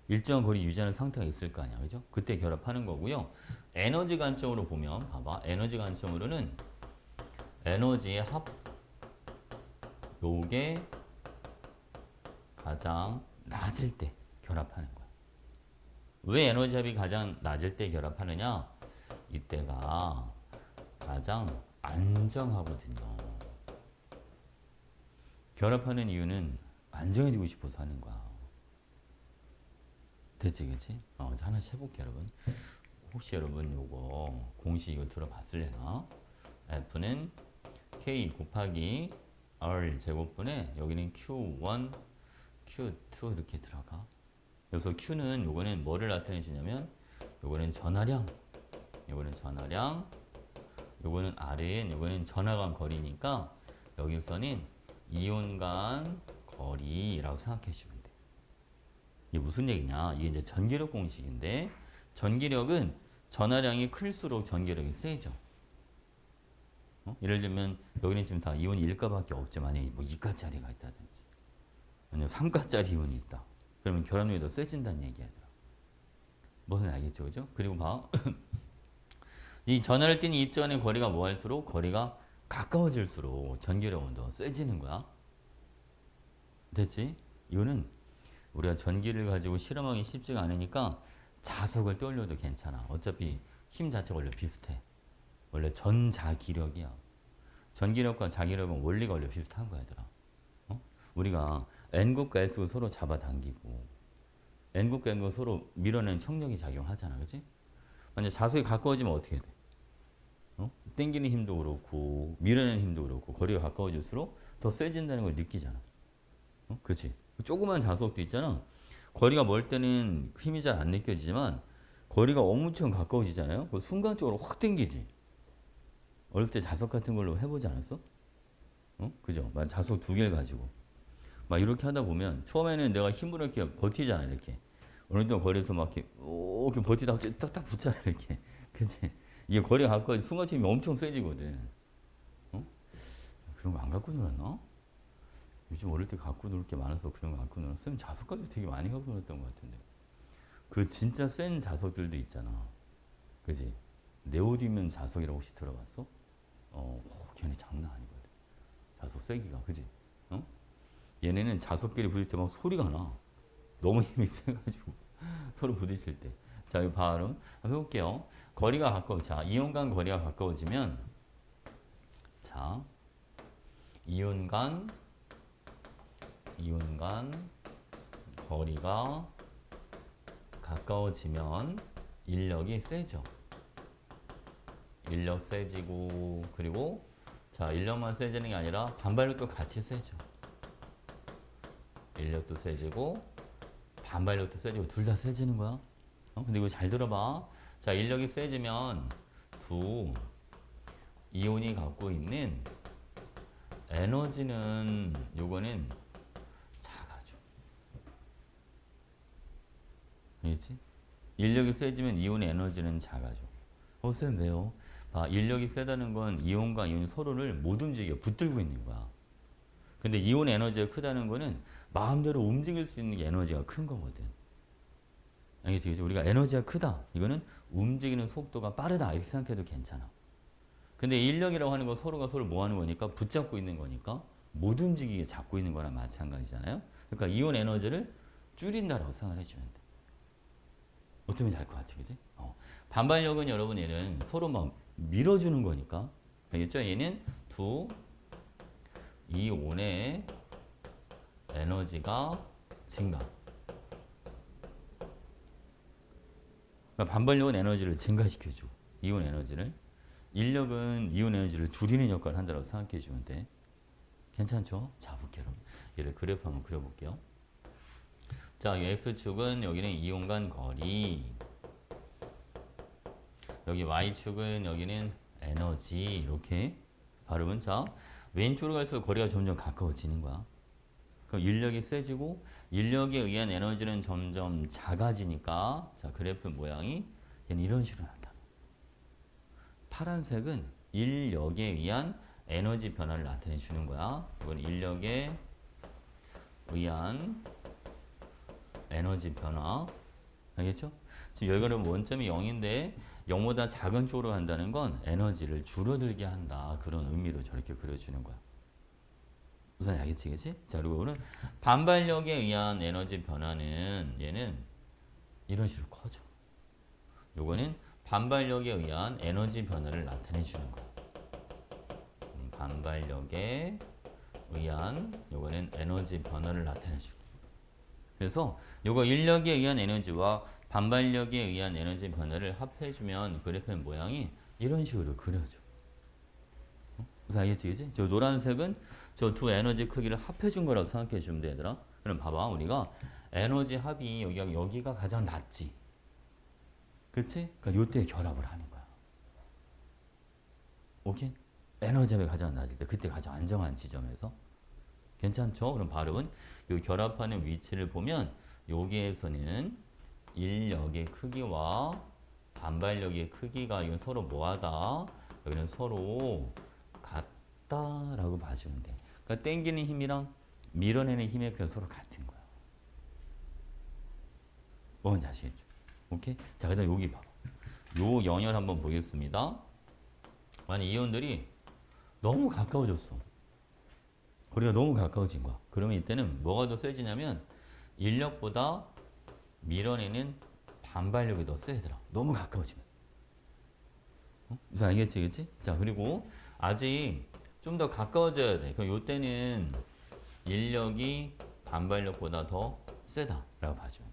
일정한 거리 유지하는 상태가 있을 거 아니야, 그죠? 그때 결합하는 거고요. 에너지 관점으로 보면, 봐봐. 에너지 관점으로는 에너지의 합, 요게 가장 낮을 때 결합하는 거야. 왜 에너지 합이 가장 낮을 때 결합하느냐? 이때가 가장 안정하거든요. 결합하는 이유는 안정해지고 싶어서 하는 거야. 됐지, 그치? 하나씩 해볼게, 여러분. 혹시 여러분 요거 공식 이거 들어봤을래나? F는 K 곱하기 R 제곱분에 여기는 Q1, Q2 이렇게 들어가. 여기서 Q는 요거는 뭐를 나타내주냐면 요거는 전하량, 요거는 전하량, 요거는 R은 요거는 전하 간 거리니까 여기서는 이온 간 거리라고 생각해 주시면 돼. 이게 무슨 얘기냐? 이게 이제 전기력 공식인데 전기력은 전하량이 클수록 전기력이 세죠. 예를 들면 여기는 지금 다 이온이 1가밖에 없지. 만약에 뭐 2가짜리가 있다든지 아니면 3가짜리 이온이 있다. 그러면 결합력이 더 세진다는 얘기야. 무슨 알겠죠, 그죠? 그리고 봐. 이 전하를 띠는 입자간의 거리가 뭐 할수록 거리가 가까워질수록 전기력은 더 세지는 거야. 됐지? 이거는 우리가 전기를 가지고 실험하기 쉽지가 않으니까 자석을 떠올려도 괜찮아. 어차피 힘 자체가 원래 비슷해. 원래 전자기력이야. 전기력과 자기력은 원리가 원래 비슷한 거야, 얘들아. 우리가 N국과 S국을 서로 잡아당기고 N국과 N국을 서로 밀어내는 청력이 작용하잖아, 그치? 만약 자석이 가까워지면 어떻게 돼? 당기는 힘도 그렇고 밀어내는 힘도 그렇고 거리가 가까워질수록 더 세진다는 걸 느끼잖아. 그치? 조그만 자석도 있잖아. 거리가 멀 때는 힘이 잘 안 느껴지지만 거리가 엄청 가까워지잖아요. 그 순간적으로 확 당기지. 어렸을 때 자석 같은 걸로 해보지 않았어? 그죠? 자석 두 개를 가지고 막 이렇게 하다 보면 처음에는 내가 힘으로 이렇게 버티잖아, 이렇게. 어느 정도 거리에서 막 이렇게 버티다가 딱딱 붙잖아, 이렇게. 그치? 이게 거리가 가까워 순간적으로 힘이 엄청 세지거든. 그런 거 안 갖고 놀았나? 요즘 어릴 때 갖고 놀 게 많아서 그런 거 갖고 놀았어. 쌤 자석까지 되게 많이 갖고 놀았던 것 같은데. 그 진짜 센 자석들도 있잖아. 그지? 네오디뮴 자석이라고 혹시 들어봤어? 걔네 장난 아니거든. 자석 세기가, 그지? 얘네는 자석끼리 부딪힐 때 막 소리가 나. 너무 힘이 세가지고 서로 부딪힐 때. 자, 이 바로 해볼게요. 거리가 가까워. 자, 이온 간 거리가 가까워지면, 자, 이온 간 거리가 가까워지면 인력이 세죠. 인력 세지고, 그리고 자, 인력만 세지는 게 아니라 반발력도 같이 세죠. 인력도 세지고 반발력도 세지고 둘 다 세지는 거야. 근데 이거 잘 들어봐. 자, 인력이 세지면 두 이온이 갖고 있는 에너지는 요거는 작아져. 알겠지? 인력이 세지면 이온의 에너지는 작아져. 쌤 왜요? 봐, 인력이 세다는 건 이온과 이온이 서로를 못 움직여 붙들고 있는 거야. 근데 이온 에너지가 크다는 거는 마음대로 움직일 수 있는 게 에너지가 큰 거거든. 알겠지? 그치? 우리가 에너지가 크다. 이거는 움직이는 속도가 빠르다. 이렇게 생각해도 괜찮아. 근데 인력이라고 하는 건 서로가 서로 뭐 하는 거니까 붙잡고 있는 거니까 못 움직이게 잡고 있는 거랑 마찬가지잖아요. 그러니까 이온 에너지를 줄인다라고 생각을 해주면 돼. 어떻게 잘 것 같아, 그지? 반발력은 여러분 얘는 서로 막 밀어주는 거니까. 알겠죠? 얘는 두 이온의 에너지가 증가. 그러니까 반발력은 에너지를 증가시켜줘. 이온 에너지를. 인력은 이온 에너지를 줄이는 역할을 한다고 생각해 주면 돼. 괜찮죠? 자, 볼게요. 얘를 그래프 한번 그려볼게요. 자, X축은 여기는 이온 간 거리. 여기 Y축은 여기는 에너지. 이렇게 발음은 자, 왼쪽으로 갈수록 거리가 점점 가까워지는 거야. 그럼 인력이 세지고 인력에 의한 에너지는 점점 작아지니까 자, 그래프 모양이 얘는 이런 식으로 나타나. 파란색은 인력에 의한 에너지 변화를 나타내 주는 거야. 이건 인력에 의한 에너지 변화. 알겠죠? 지금 여기는 원점이 0인데 0보다 작은 쪽으로 간다는 건 에너지를 줄어들게 한다. 그런 의미로 저렇게 그려주는 거야. 우선 알겠지, 그치? 자, 그리고 오늘 반발력에 의한 에너지 변화는 얘는 이런 식으로 커져. 요거는 반발력에 의한 에너지 변화를 나타내 주는 거야. 반발력에 의한 요거는 에너지 변화를 나타내 주고. 그래서 요거 인력에 의한 에너지와 반발력에 의한 에너지 변화를 합해주면 그래프의 모양이 이런 식으로 그려져. 무슨 알겠지, 그치? 저 노란색은 저 두 에너지 크기를 합해준 거라고 생각해 주면 돼, 얘들아. 그럼 봐봐, 우리가 에너지 합이 여기가 가장 낮지. 그치? 그러니까 요때 결합을 하는 거야. 오케이? 에너지 합이 가장 낮을 때, 그때 가장 안정한 지점에서. 괜찮죠? 그럼 발음은 요 결합하는 위치를 보면 여기에서는 인력의 크기와 반발력의 크기가 이건 서로 뭐하다? 여기는 서로 같다라고 봐주면 돼. 그러니까 당기는 힘이랑 밀어내는 힘의 크기가 서로 같은 거야. 뭔지 아시겠죠? 오케이? 자, 그다음 여기 봐봐. 요 연혈 한번 보겠습니다. 만약 이온들이 너무 가까워졌어. 거리가 너무 가까워진 거야. 그러면 이때는 뭐가 더 세지냐면 인력보다 밀어내는 반발력이 더 세더라. 너무 가까워지면. 무슨 알겠지, 그치? 자, 그리고 아직 좀 더 가까워져야 돼. 그럼 이때는 인력이 반발력보다 더 세다라고 봐주면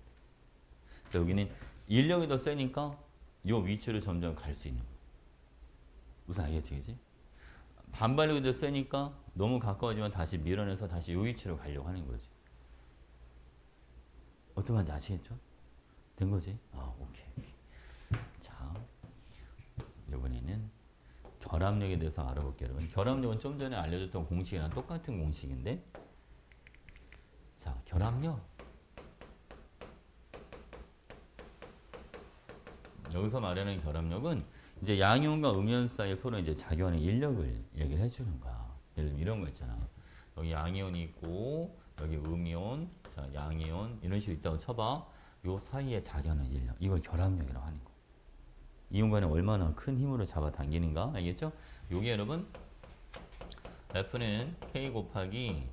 돼. 여기는 인력이 더 세니까 이 위치로 점점 갈 수 있는 거야. 무슨 알겠지, 그치? 반발력이 더 세니까 너무 가까워지면 다시 밀어내서 다시 이 위치로 가려고 하는 거지. 어떤 말인지 아시겠죠? 된 거지? 아, 오케이. 자, 이번에는 결합력에 대해서 알아볼게요, 여러분. 결합력은 좀 전에 알려줬던 공식이랑 똑같은 공식인데, 자, 결합력. 여기서 말하는 결합력은 이제 양이온과 음이온 사이에 서로 이제 작용하는 인력을 얘기를 해주는 거야. 예를 들면 이런 거 있잖아. 여기 양이온이 있고 여기 음이온, 자, 양이온 이런 식으로 있다고 쳐봐. 요 사이에 작용하는 인력, 이걸 결합력이라고 하는 거. 이온간에 얼마나 큰 힘으로 잡아당기는가, 알겠죠? 요게 여러분 F는 K 곱하기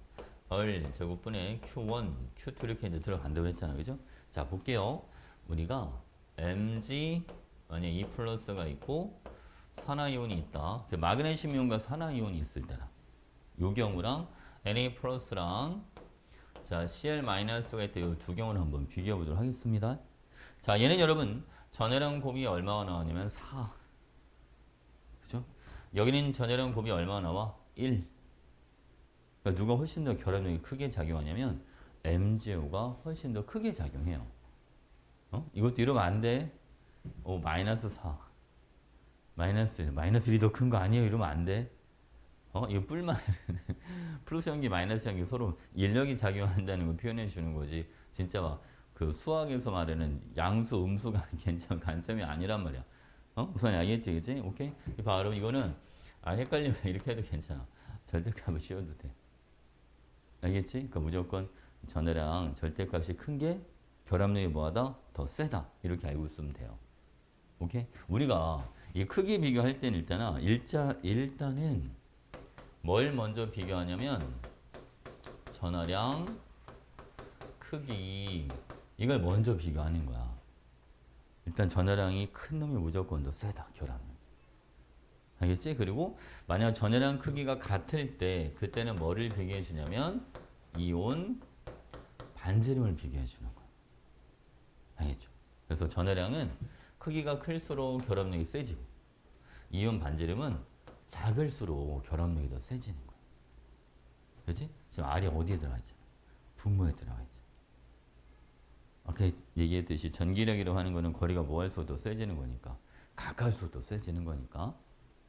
R 제곱분의 Q1, Q2 이렇게 이제 들어간다고 했잖아, 그죠? 자, 볼게요. 우리가 Mg 만약 E 플러스가 있고 산화이온이 있다. 마그네슘 이온과 산화이온이 있을 때라. 요 경우랑 Na 플러스랑 자, Cl 마이너스가 있다. 이 두 경우를 한번 비교해 보도록 하겠습니다. 자, 얘는 여러분 전해량 곱이 얼마가 나오냐면 4. 그죠? 여기는 전해량 곱이 얼마가 나와? 1. 그러니까 누가 훨씬 더 결합력이 크게 작용하냐면 MgO가 훨씬 더 크게 작용해요. 이것도 이러면 안 돼. 마이너스 4. 마이너스 1. 마이너스 1이 더 큰 거 아니에요? 이러면 안 돼. 이거 뿔만 플러스 연기, 마이너스 연기 서로 인력이 작용한다는 걸 표현해 주는 거지. 진짜 막 그 수학에서 말하는 양수, 음수가 괜찮은 관점이 아니란 말이야. 우선 알겠지, 그치? 오케이? 바로 이거는 헷갈리면 이렇게 해도 괜찮아. 절대값을 씌워도 돼. 알겠지? 그러니까 무조건 전해량 절대값이 큰 게 결합력이 뭐하다? 더 세다. 이렇게 알고 있으면 돼요. 오케이? 우리가 이 크기 비교할 때는 일단은 뭘 먼저 비교하냐면 전하량, 크기 이걸 먼저 비교하는 거야. 일단 전하량이 큰 놈이 무조건 더 세다, 결합력. 알겠지? 그리고 만약 전해량 크기가 같을 때 그때는 뭐를 비교해 주냐면 이온 반지름을 비교해 주는 거야. 알겠죠? 그래서 전해량은 크기가 클수록 결합력이 세지고 이온 반지름은 작을수록 결합력이 더 세지는 거야. 그렇지? 지금 R이 어디에 들어가 있잖아. 분모에 들어가 있잖아. 아까 얘기했듯이 전기력이라고 하는 거는 거리가 뭐할수록 더 세지는 거니까 가까울수록 더 세지는 거니까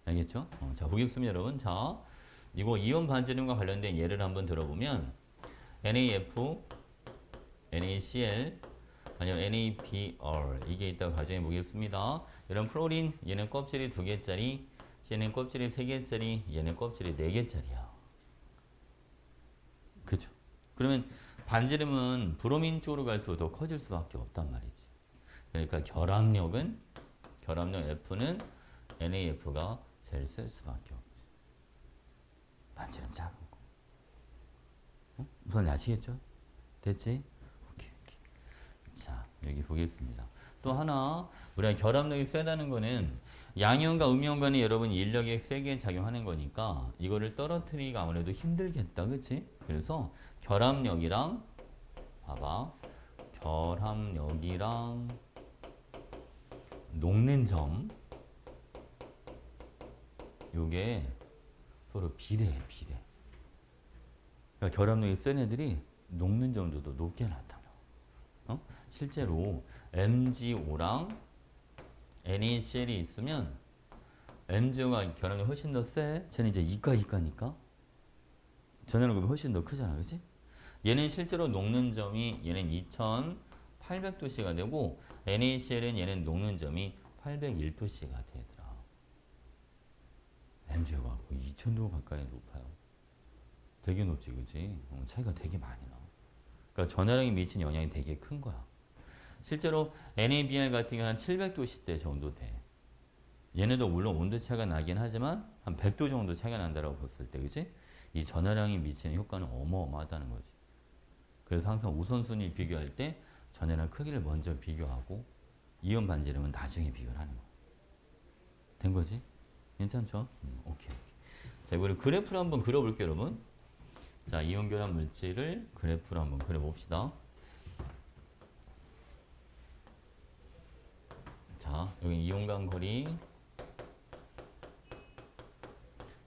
알겠죠? 자 보겠습니다 여러분. 자 이거 이온 반지름과 관련된 예를 한번 들어보면 NaF, NaCl 아니면 NaBr 이게 있다고 가정해 보겠습니다. 이런 플로린 얘는 껍질이 2개짜리, 얘는 껍질이 3개짜리, 얘는 껍질이 4개짜리야. 그죠? 그러면 반지름은 브로민 쪽으로 갈수록 더 커질 수밖에 없단 말이지. 그러니까 결합력 F는 NaF가 제일 셀 수밖에 없지. 반지름 작은 거. 우선 아시겠죠? 됐지? 오케이. 자, 여기 보겠습니다. 또 하나, 우리가 결합력이 세다는 거는 양이온과 음이온 간에 여러분 인력이 세게 작용하는 거니까 이거를 떨어뜨리기가 아무래도 힘들겠다. 그치? 그래서 결합력이랑 봐봐. 결합력이랑 녹는 점 요게 서로 비례해. 그러니까 결합력이 센 애들이 녹는 점도 높게 나타나. 실제로 MgO랑 NaCl이 있으면 MgO가 결합력이 훨씬 더 세. 쟤는 이제 이가니까 전해력이 훨씬 더 크잖아. 그치? 얘는 실제로 녹는 점이 얘는 2800도씨가 되고 NaCl은 얘는 녹는 점이 801도씨가 되더라. MgO가 거의 2000도 가까이 높아요. 되게 높지, 그치? 차이가 되게 많이 나. 그러니까 전해량이 미치는 영향이 되게 큰 거야. 실제로 NaBr 같은 경우는 한 700도씨대 정도 돼. 얘네도 물론 온도 차이가 나긴 하지만 한 100도 정도 차이가 난다라고 봤을 때, 그치? 이 전해량이 미치는 효과는 어마어마하다는 거지. 그래서 항상 우선순위 비교할 때 전해량 크기를 먼저 비교하고 이온 반지름은 나중에 비교를 하는 거야. 된 거지? 괜찮죠? 오케이. 자, 이번에 그래프를 한번 그려볼게요, 여러분. 자, 이온 결합 물질을 그래프로 한번 그려봅시다. 자, 여기 이온 간 거리,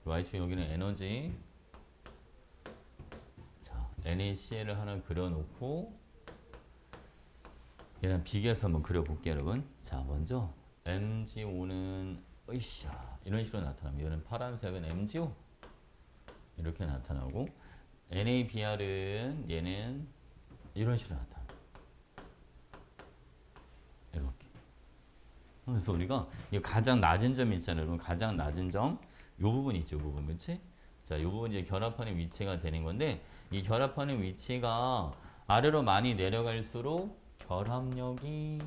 Y축 여기는 에너지. 자, NaCl을 하나 그려놓고 얘랑 비교해서 한번 그려볼게요, 여러분. 자, 먼저 MgO는 으쌰 이런 식으로 나타납니다. 얘는 파란색은 MgO 이렇게 나타나고 NaBr은 얘는 이런 식으로 나타납니다. 이렇게. 그래서 우리가 이 가장 낮은 점 있잖아요, 여러분. 가장 낮은 점, 요 부분 있죠, 요 부분, 그렇지? 자, 요 부분 이제 결합하는 위치가 되는 건데 이 결합하는 위치가 아래로 많이 내려갈수록 결합력이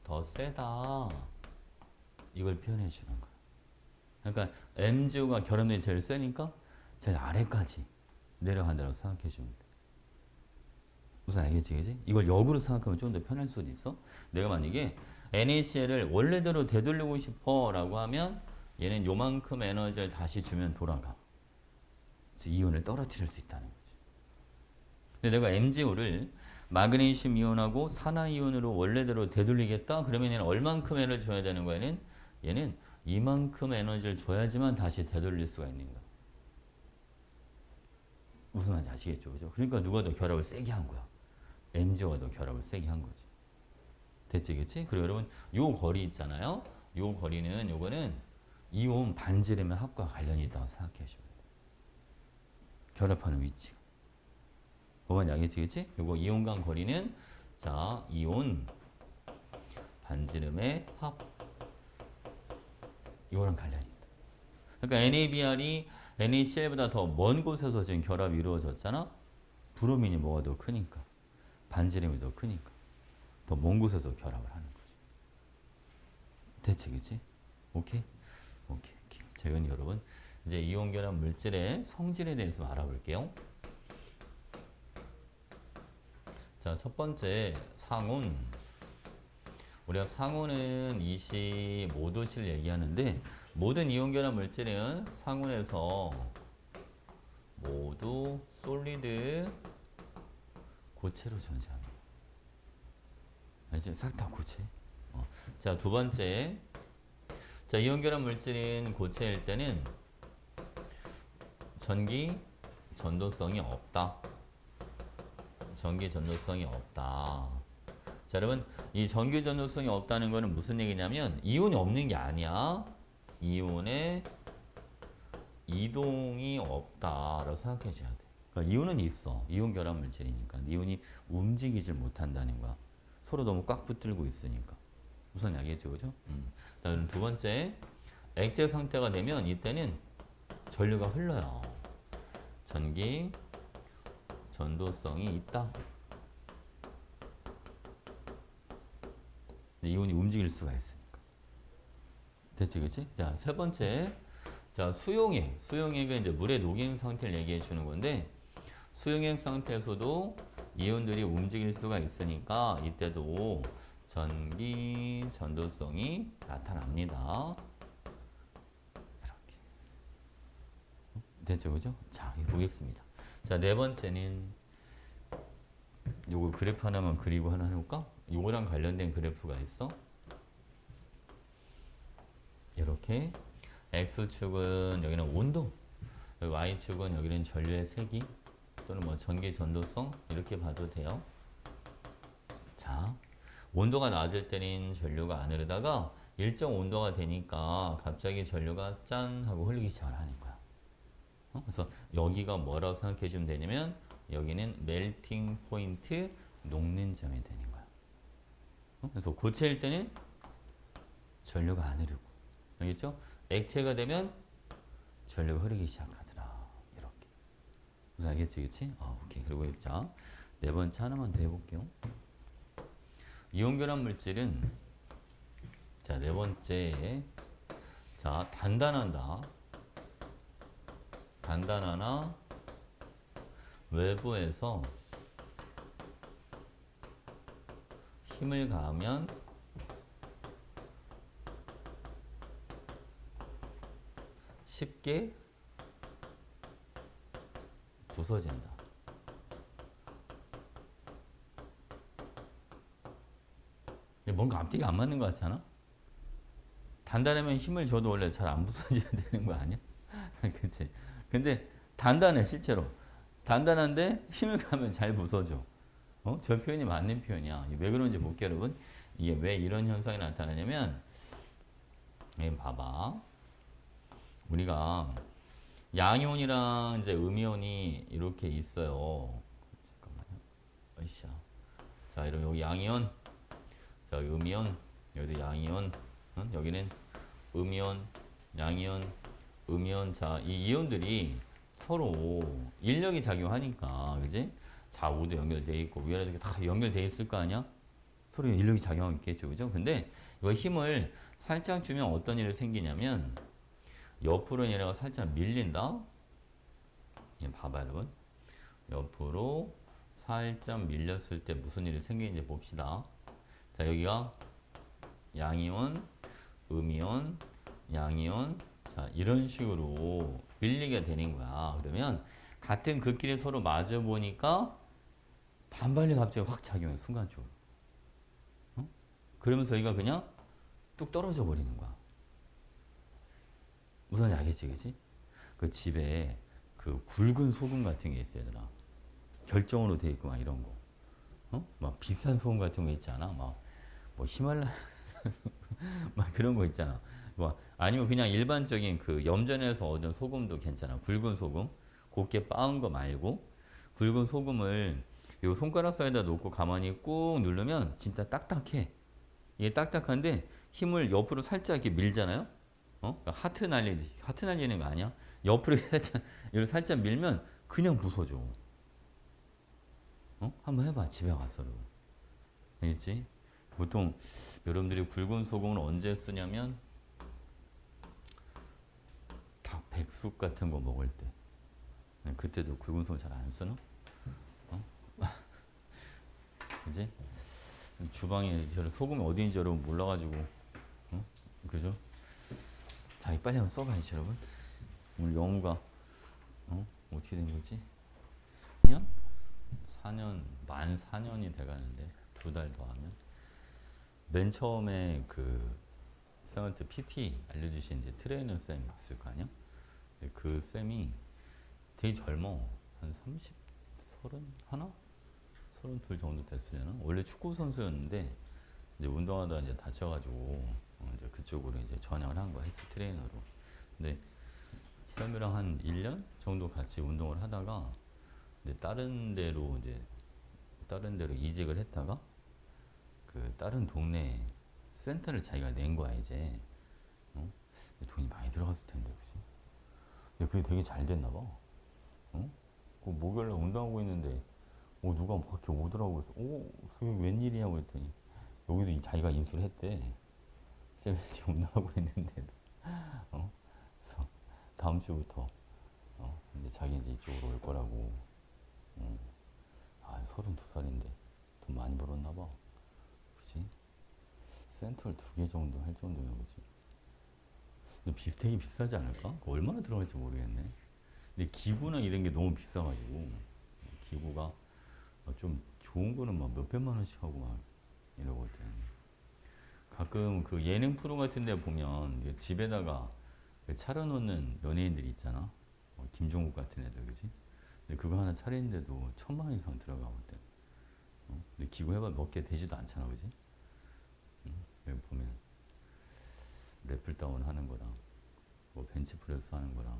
더 세다. 이걸 표현해 주는 거야. 그러니까 MgO가 결합력이 제일 세니까 제일 아래까지 내려간다고 생각해 주면 돼. 무슨 알겠지, 그지? 이걸 역으로 생각하면 좀 더 편할 수도 있어. 내가 만약에 NaCl을 원래대로 되돌리고 싶어라고 하면 얘는 요만큼 에너지를 다시 주면 돌아가. 즉 이온을 떨어뜨릴 수 있다는 거지. 근데 내가 MgO를 마그네슘 이온하고 산화 이온으로 원래대로 되돌리겠다? 그러면 얘는 얼만큼 에너지 줘야 되는 거야? 얘는 이만큼 에너지를 줘야지만 다시 되돌릴 수가 있는 거야. 무슨 말인지 아시겠죠? 그죠? 그러니까 누가 더 결합을 세게 한 거야. MgO가 더 결합을 세게 한 거지. 됐지, 그치? 그리고 여러분, 요 거리 있잖아요? 요 거리는, 요거는 이온 반지름의 합과 관련이 있다고 생각해 주시면 돼요. 결합하는 위치가. 뭐만 알겠지, 그치? 요거 이온 간 거리는, 자, 이온 반지름의 합. 이거랑 관련이 있다. 그러니까 NaBr이 NaCl보다 더 먼 곳에서 지금 결합이 이루어졌잖아? 브로민이 뭐가 더 크니까. 반지름이 더 크니까. 더 먼 곳에서 결합을 하는 거지. 대체, 그치? 오케이? 오케이. 자, 이건 여러분, 이제 이온 결합 물질의 성질에 대해서 알아볼게요. 자, 첫 번째 상온 우리가 상온은 25도씨를 얘기하는데 모든 이온 결합 물질은 상온에서 모두 솔리드 고체로 존재합니다. 이제 싹 다 고체. 자, 두 번째. 자, 이온 결합 물질인 고체일 때는 전기 전도성이 없다. 전기 전도성이 없다. 자, 여러분, 이 전기 전도성이 없다는 거는 무슨 얘기냐면 이온이 없는 게 아니야. 이온의 이동이 없다라고 생각해 줘야 돼. 그러니까 이온은 있어. 이온 결합 물질이니까. 이온이 움직이질 못한다는 거야. 서로 너무 꽉 붙들고 있으니까. 우선 알겠죠, 그죠? 다음 두 번째, 액체 상태가 되면 이때는 전류가 흘러요. 전기 전도성이 있다. 이온이 움직일 수가 있으니까. 됐지, 그치? 자, 세 번째. 자, 수용액. 수용액은 이제 물의 녹인 상태를 얘기해 주는 건데, 수용액 상태에서도 이온들이 움직일 수가 있으니까 이때도 전기 전도성이 나타납니다. 이렇게. 됐죠, 그죠? 자, 이거 보겠습니다. 자, 네 번째는 요거 그래프 하나만 그리고 하나 해볼까? 요거랑 관련된 그래프가 있어. 이렇게 X축은 여기는 온도, Y축은 여기는 전류의 세기 또는 뭐 전기 전도성 이렇게 봐도 돼요. 자, 온도가 낮을 때는 전류가 안 흐르다가 일정 온도가 되니까 갑자기 전류가 짠 하고 흐르기 시작하는 거야. 그래서 여기가 뭐라고 생각해 주면 되냐면 여기는 멜팅 포인트, 녹는 점이 되는 거야. 그래서 고체일 때는 전류가 안 흐르고, 알겠죠? 액체가 되면 전류가 흐르기 시작하더라. 이렇게. 무슨 알겠지, 그치? 오케이. 그리고 자, 네 번째 하나만 더 해볼게요. 이온 결합 물질은 자, 네 번째. 자, 단단하다. 단단하나 외부에서 힘을 가하면 쉽게 부서진다. 뭔가 앞뒤가 안 맞는 것 같지 않아? 단단하면 힘을 줘도 원래 잘 안 부서져야 되는 거 아니야? 그치? 근데 단단해, 실제로. 단단한데 힘을 가면 잘 부서져. 저 표현이 맞는 표현이야. 왜 그런지 볼게요, 여러분. 이게 왜 이런 현상이 나타나냐면, 봐봐. 우리가 양이온이랑 이제 음이온이 이렇게 있어요. 잠깐만요. 으쌰. 자, 이런 여기 양이온, 자, 음이온, 여기도 양이온, 여기는 음이온, 양이온, 음이온. 자, 이 이온들이 서로 인력이 작용하니까, 그지? 좌우도 연결돼 있고 위아래도 다 연결돼 있을 거 아니야? 서로 인력이 작용하고 있겠죠, 그죠? 근데 이거 힘을 살짝 주면 어떤 일이 생기냐면 옆으로 얘네가 살짝 밀린다. 봐봐, 여러분. 옆으로 살짝 밀렸을 때 무슨 일이 생기는지 봅시다. 자, 여기가 양이온, 음이온, 양이온. 자, 이런 식으로 밀리게 되는 거야. 그러면 같은 극끼리 서로 마주 보니까 반발이 갑자기 확 작용해, 순간적으로. 그러면서 여기가 그냥 뚝 떨어져 버리는 거야. 무슨 알겠지, 그치? 그 집에 그 굵은 소금 같은 게 있어, 얘들아. 결정으로 돼 있고 막 이런 거. 막 비싼 소금 같은 거 있지 않아? 막 뭐 히말라야 막 그런 거 있잖아. 뭐 아니면 그냥 일반적인 그 염전에서 얻은 소금도 괜찮아. 굵은 소금, 곱게 빻은 거 말고 굵은 소금을 요 손가락 사이에다 놓고 가만히 꾹 누르면 진짜 딱딱해. 이게 딱딱한데 힘을 옆으로 살짝 이렇게 밀잖아요. 그러니까 하트 날리듯이. 하트 날리는 거 아니야? 옆으로 살짝 이렇게 살짝 밀면 그냥 부서져. 한번 해봐, 집에 가서도. 알겠지? 보통 여러분들이 굵은 소금을 언제 쓰냐면 닭 백숙 같은 거 먹을 때. 그때도 굵은 소금 잘 안 쓰나? 그지? 주방에 저런 소금이 어디 있는지 여러분 몰라가지고, 어? 그죠? 자기 빨리 한번 써봐야지 여러분. 오늘 영우가 어떻게 된 거지? 4년? 4년 만 4년이 돼가는데 2달 더 하면 맨 처음에 그 쌤한테 PT 알려주신 이제 트레이너 쌤 있을 거 아니야? 그 쌤이 되게 젊어. 한 30, 31? 32 정도 됐으려나? 원래 축구 선수였는데 이제 운동하다 이제 다쳐가지고 이제 그쪽으로 이제 전향을 한 거야. 헬스 트레이너로. 근데 쌤이랑 한 1년 정도 같이 운동을 하다가 이제 다른 데로 이직을 했다가 그 다른 동네 센터를 자기가 낸 거야 이제. 돈이 많이 들어갔을 텐데, 그치? 근데 그게 되게 잘 됐나 봐. 그 목요일날 운동하고 있는데 누가 밖에 오더라고. 그래서 그게 웬일이냐고 했더니 여기도 자기가 인수를 했대. 쌤이 지금 운동하고 있는데도. 그래서 다음 주부터 이제 자기 이제 이쪽으로 올 거라고. 32살인데 돈 많이 벌었나 봐. 그치? 센터를 2개 정도 할 정도면, 그치? 근데 되게 비싸지 않을까? 얼마나 들어갈지 모르겠네. 근데 기구나 이런 게 너무 비싸가지고, 기구가 좀 좋은 거는 막 몇백만 원씩 하고 막 이러거든. 가끔 그 예능 프로 같은 데 보면 집에다가 차려놓는 연예인들 있잖아. 김종국 같은 애들, 그지? 근데 그거 하나 차리는데도 1,000만 원 이상 들어가거든. 근데 기구 해봐 몇 개 되지도 않잖아, 그지? 여기 보면 랩풀다운 하는 거랑 뭐 벤치프레스 하는 거랑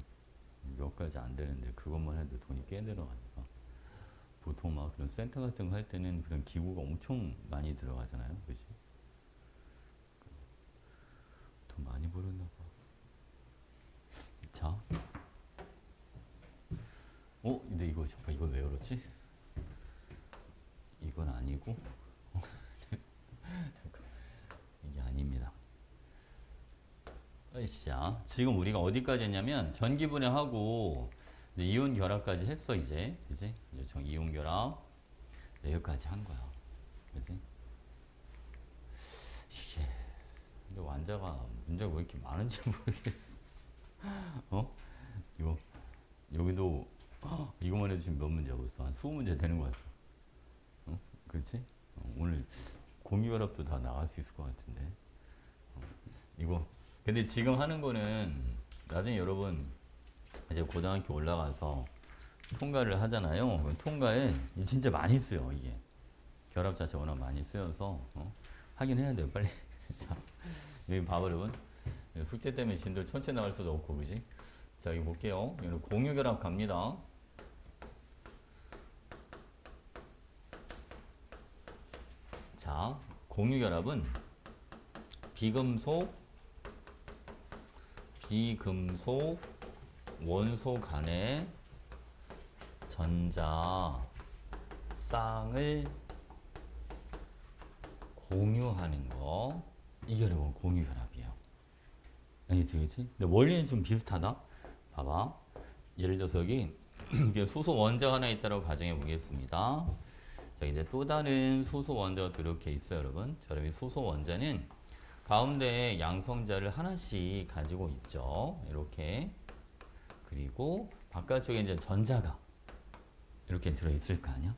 몇 가지 안 되는데 그것만 해도 돈이 꽤 들어가니까 보통 막 그런 센터 같은 거 할 때는 그런 기구가 엄청 많이 들어가잖아요, 그지? 돈 많이 벌었나 봐. 자, 근데 이거 잠깐 이거 왜 열었지? 이건 아니고 잠깐 이게 아닙니다. 으쌰. 지금 우리가 어디까지 했냐면 전기 분해하고 이온 결합까지 했어 이제, 그지? 이제 이온 결합 여기까지 한 거야, 그지? 이게 근데 문제가 왜 이렇게 많은지 모르겠어. 이거 여기도 이거만 해도 지금 몇 문제 벌써 한 20문제 되는 것 같아. 그렇지? 오늘 공유 결합도 다 나갈 수 있을 것 같은데. 이거 근데 지금 하는 거는 나중에 여러분 이제 고등학교 올라가서 통과를 하잖아요. 그럼 통과에 진짜 많이 쓰여 이게. 결합 자체 워낙 많이 쓰여서 하긴 해야 돼요 빨리. 자 여기 봐봐 여러분. 숙제 때문에 진도 천천히 나갈 수도 없고, 그지? 자 여기 볼게요. 여기 공유 결합 갑니다. 자 공유 결합은 비금속 원소 간의 전자 쌍을 공유하는 거, 이게 여러분 공유 결합이에요. 알겠지, 그치? 근데 원리는 좀 비슷하다. 봐봐. 예를 들어서 여기 수소 원자가 하나 있다고 가정해 보겠습니다. 자 이제 또 다른 수소 원자가 또 이렇게 있어요, 여러분. 자, 여러분 수소 원자는 가운데 양성자를 하나씩 가지고 있죠. 이렇게. 그리고 바깥쪽에 이제 전자가 이렇게 들어있을 거 아니야?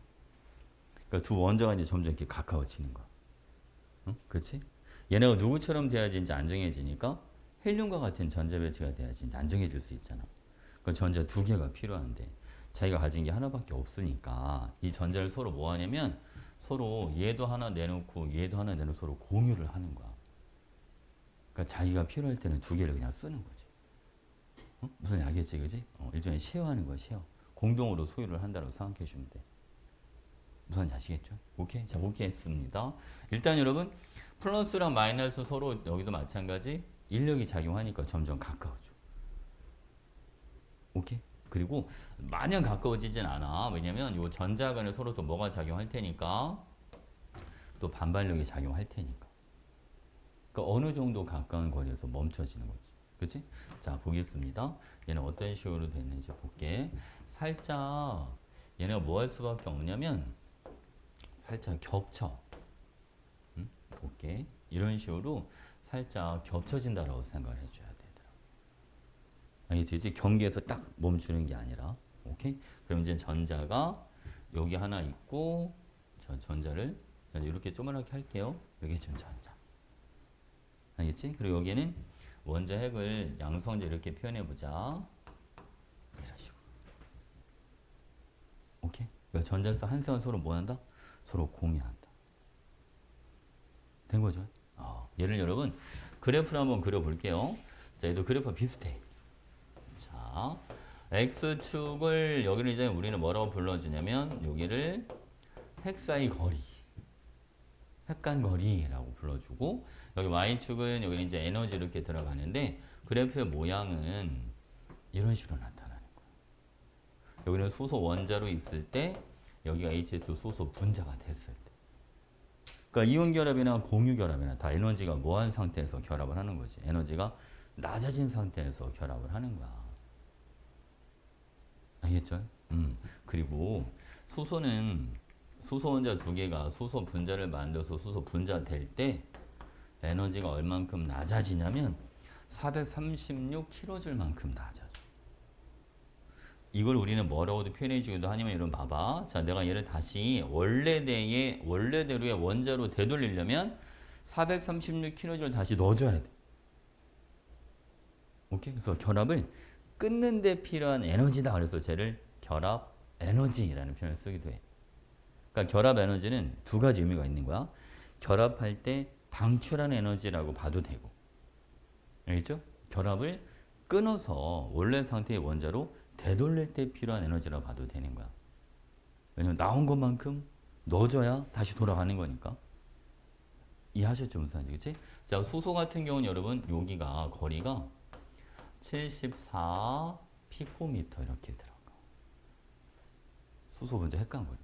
그러니까 두 원자가 이제 점점 이렇게 가까워지는 거야. 응? 그치? 얘네가 누구처럼 돼야지 이제 안정해지니까 헬륨과 같은 전자 배치가 돼야지 이제 안정해질 수 있잖아. 그 전자 2개가 필요한데 자기가 가진 게 하나밖에 없으니까 이 전자를 서로 뭐 하냐면 서로 얘도 하나 내놓고 얘도 하나 내놓고 서로 공유를 하는 거야. 그러니까 자기가 필요할 때는 2개를 그냥 쓰는 거지. 무슨 알겠지, 그지? 일종의 쉐어하는 거야, 쉐어. 공동으로 소유를 한다고 생각해 주면 돼. 무슨 아시겠죠? 오케이? 자, 오케이 했습니다. 일단 여러분, 플러스랑 마이너스 서로 여기도 마찬가지 인력이 작용하니까 점점 가까워져. 오케이? 그리고 마냥 가까워지진 않아. 왜냐면 요 전자 간에 서로 또 뭐가 작용할 테니까 또 반발력이 작용할 테니까. 그러니까 어느 정도 가까운 거리에서 멈춰지는 거지. 그치? 자, 보겠습니다. 얘는 어떤 식으로 됐는지 볼게. 살짝 얘네가 뭐 할 수밖에 없냐면 살짝 겹쳐. 볼게. 이런 식으로 살짝 겹쳐진다라고 생각을 해줘야 되더라. 알겠지? 이제 경계에서 딱 멈추는 게 아니라, 오케이? 그럼 이제 전자가 여기 하나 있고, 저 전자를 이렇게 조그맣게 할게요. 여기 지금 전자. 알겠지? 그리고 여기는 원자 핵을 양성자 이렇게 표현해 보자. 이런 식으로. 오케이? 그러니까 전자에서 한 쌍은 서로 뭐 한다? 서로 공유한다. 된 거죠? 얘를 여러분 그래프를 한번 그려볼게요. 자, 얘도 그래프가 비슷해. 자, x축을 여기를 이제 우리는 뭐라고 불러주냐면 여기를 핵 사이 거리, 핵간 거리라고 불러주고 여기 y축은 여기는 이제 에너지 이렇게 들어가는데 그래프의 모양은 이런 식으로 나타나는 거예요. 여기는 수소 원자로 있을 때 여기가 H2 수소 분자가 됐을 때. 그러니까 이온 결합이나 공유 결합이나 다 에너지가 뭐한 상태에서 결합을 하는 거지. 에너지가 낮아진 상태에서 결합을 하는 거야. 알겠죠? 그리고 수소는 수소 원자 두 개가 수소 분자를 만들어서 수소 분자 될 때 에너지가 얼만큼 낮아지냐면 436kJ만큼 낮아져. 이걸 우리는 뭐라고도 표현해 주기도 하냐면 이런 봐봐. 자, 내가 얘를 다시 원래대로의 원자로 되돌리려면 436kJ를 다시 넣어줘야 돼. 오케이? 그래서 결합을 끊는 데 필요한 에너지다. 그래서 쟤를 결합 에너지라는 표현을 쓰기도 해. 그러니까 결합 에너지는 두 가지 의미가 있는 거야. 결합할 때 방출한 에너지라고 봐도 되고. 알겠죠? 결합을 끊어서 원래 상태의 원자로 되돌릴 때 필요한 에너지라고 봐도 되는 거야. 왜냐면 나온 것만큼 넣어줘야 다시 돌아가는 거니까. 이해하셨죠? 무슨 말인지, 그치? 자, 수소 같은 경우는 여러분 여기가 거리가 74 피코미터 이렇게 들어가. 수소 분자 핵간 거리.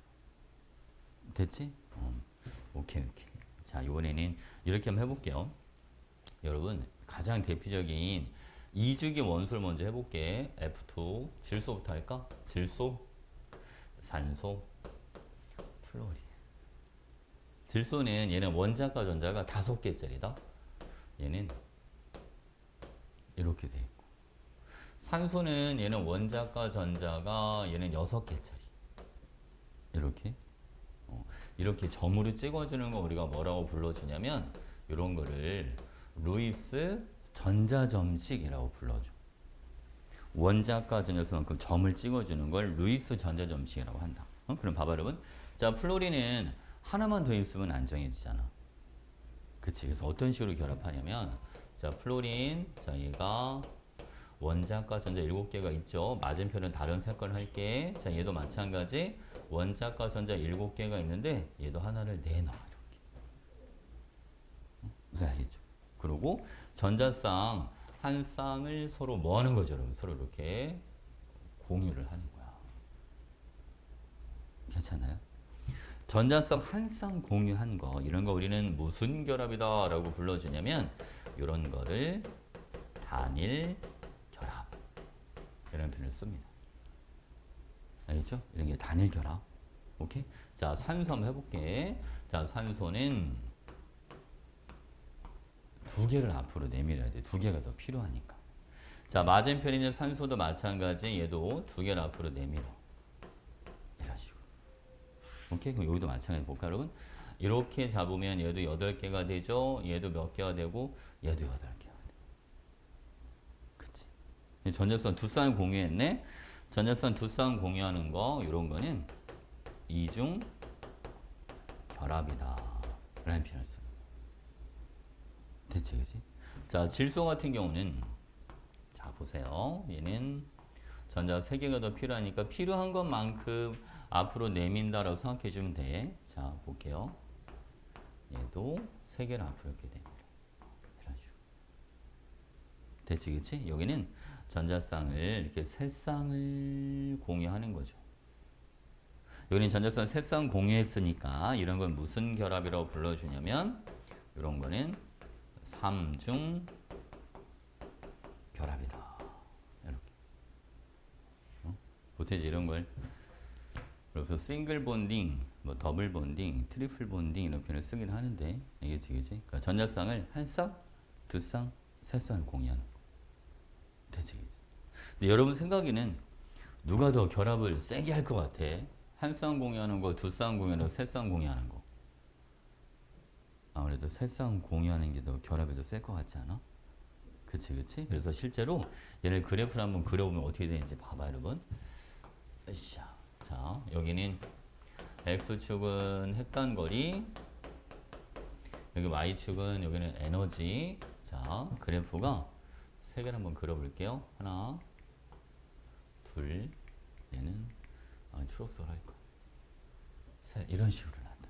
됐지? 오케이. 자, 이번에는 이렇게 한번 해볼게요. 여러분 가장 대표적인 이주기 원소를 먼저 해볼게. F2 질소부터 할까? 질소, 산소, 플로린. 질소는 얘는 원자과 전자가 5개짜리다. 얘는 이렇게 돼 있고. 산소는 얘는 원자과 전자가 얘는 6개짜리. 이렇게. 이렇게 점으로 찍어주는 거 우리가 뭐라고 불러주냐면 이런 거를 루이스 전자점식이라고 불러줘. 원자과 전자수만큼 점을 찍어주는 걸 루이스 전자점식이라고 한다. 그럼 봐봐 여러분. 자, 플로린은 하나만 더 있으면 안 정해지잖아. 그치? 그래서 어떤 식으로 결합하냐면 자, 플로린, 자, 얘가 원자과 전자 7개가 있죠. 맞은편은 다른 색깔 할게. 자, 얘도 마찬가지. 원자과 전자 7개가 있는데 얘도 하나를 내놔. 이렇게. 무슨 알겠죠? 그리고 전자쌍 한 쌍을 서로 뭐 하는 거죠? 여러분? 서로 이렇게 공유를 하는 거야. 괜찮아요? 전자쌍 한 쌍 공유한 거 이런 거 우리는 무슨 결합이다 라고 불러주냐면 이런 거를 단일 결합 이런 표현을 씁니다. 알겠죠? 이런 게 단일 결합. 오케이? 자, 산소 한번 해볼게. 자, 산소는 2개를 앞으로 내밀어야 돼. 2개가 더 필요하니까. 자, 맞은편에 있는 산소도 마찬가지. 얘도 2개를 앞으로 내밀어. 이런 식으로. 오케이? 그럼 여기도 마찬가지 볼까, 여러분? 이렇게 잡으면 얘도 8개가 되죠. 얘도 몇 개가 되고, 얘도 8개가 돼. 그치? 전자선 2쌍을 공유했네? 전자선 2쌍 공유하는 거, 이런 거는 이중 결합이다. 라는 표현을 씁니다. 됐지, 그치? 자, 질소 같은 경우는, 자, 보세요. 얘는 전자 3개가 더 필요하니까 필요한 것만큼 앞으로 내민다라고 생각해 주면 돼. 자, 볼게요. 얘도 3개를 앞으로 이렇게 내밀어. 이런 식으로. 됐지, 그치? 여기는 전자쌍을 이렇게 3쌍을 공유하는 거죠. 여기는 전자쌍 3쌍 공유했으니까 이런 건 무슨 결합이라고 불러주냐면 이런 거는 3중 결합이다. 이렇게. 보태지 이런 걸 그래서 싱글 본딩, 뭐 더블 본딩, 트리플 본딩 이런 표현을 쓰긴 하는데 이게 지그지? 그러니까 전자쌍을 한 쌍, 두 쌍, 세 쌍을 공유하는 거. 되지, 그지? 근데 여러분 생각에는 누가 더 결합을 세게 할 것 같아? 한 쌍 공유하는 거, 두 쌍 공유하는 거, 세 쌍 공유하는 거. 아무래도 세 쌍 공유하는 게 더 결합이 더 셀 것 같지 않아? 그치, 그치? 그래서 실제로 얘를 그래프를 한번 그려보면 어떻게 되는지 봐봐, 여러분. 으쌰. 자, 여기는 X축은 획단거리, 여기 Y축은 여기는 에너지. 자, 그래프가 세 개를 한번 그려볼게요. 하나, 둘, 얘는 초록색으로 할 거야. 셋, 이런 식으로 나온다.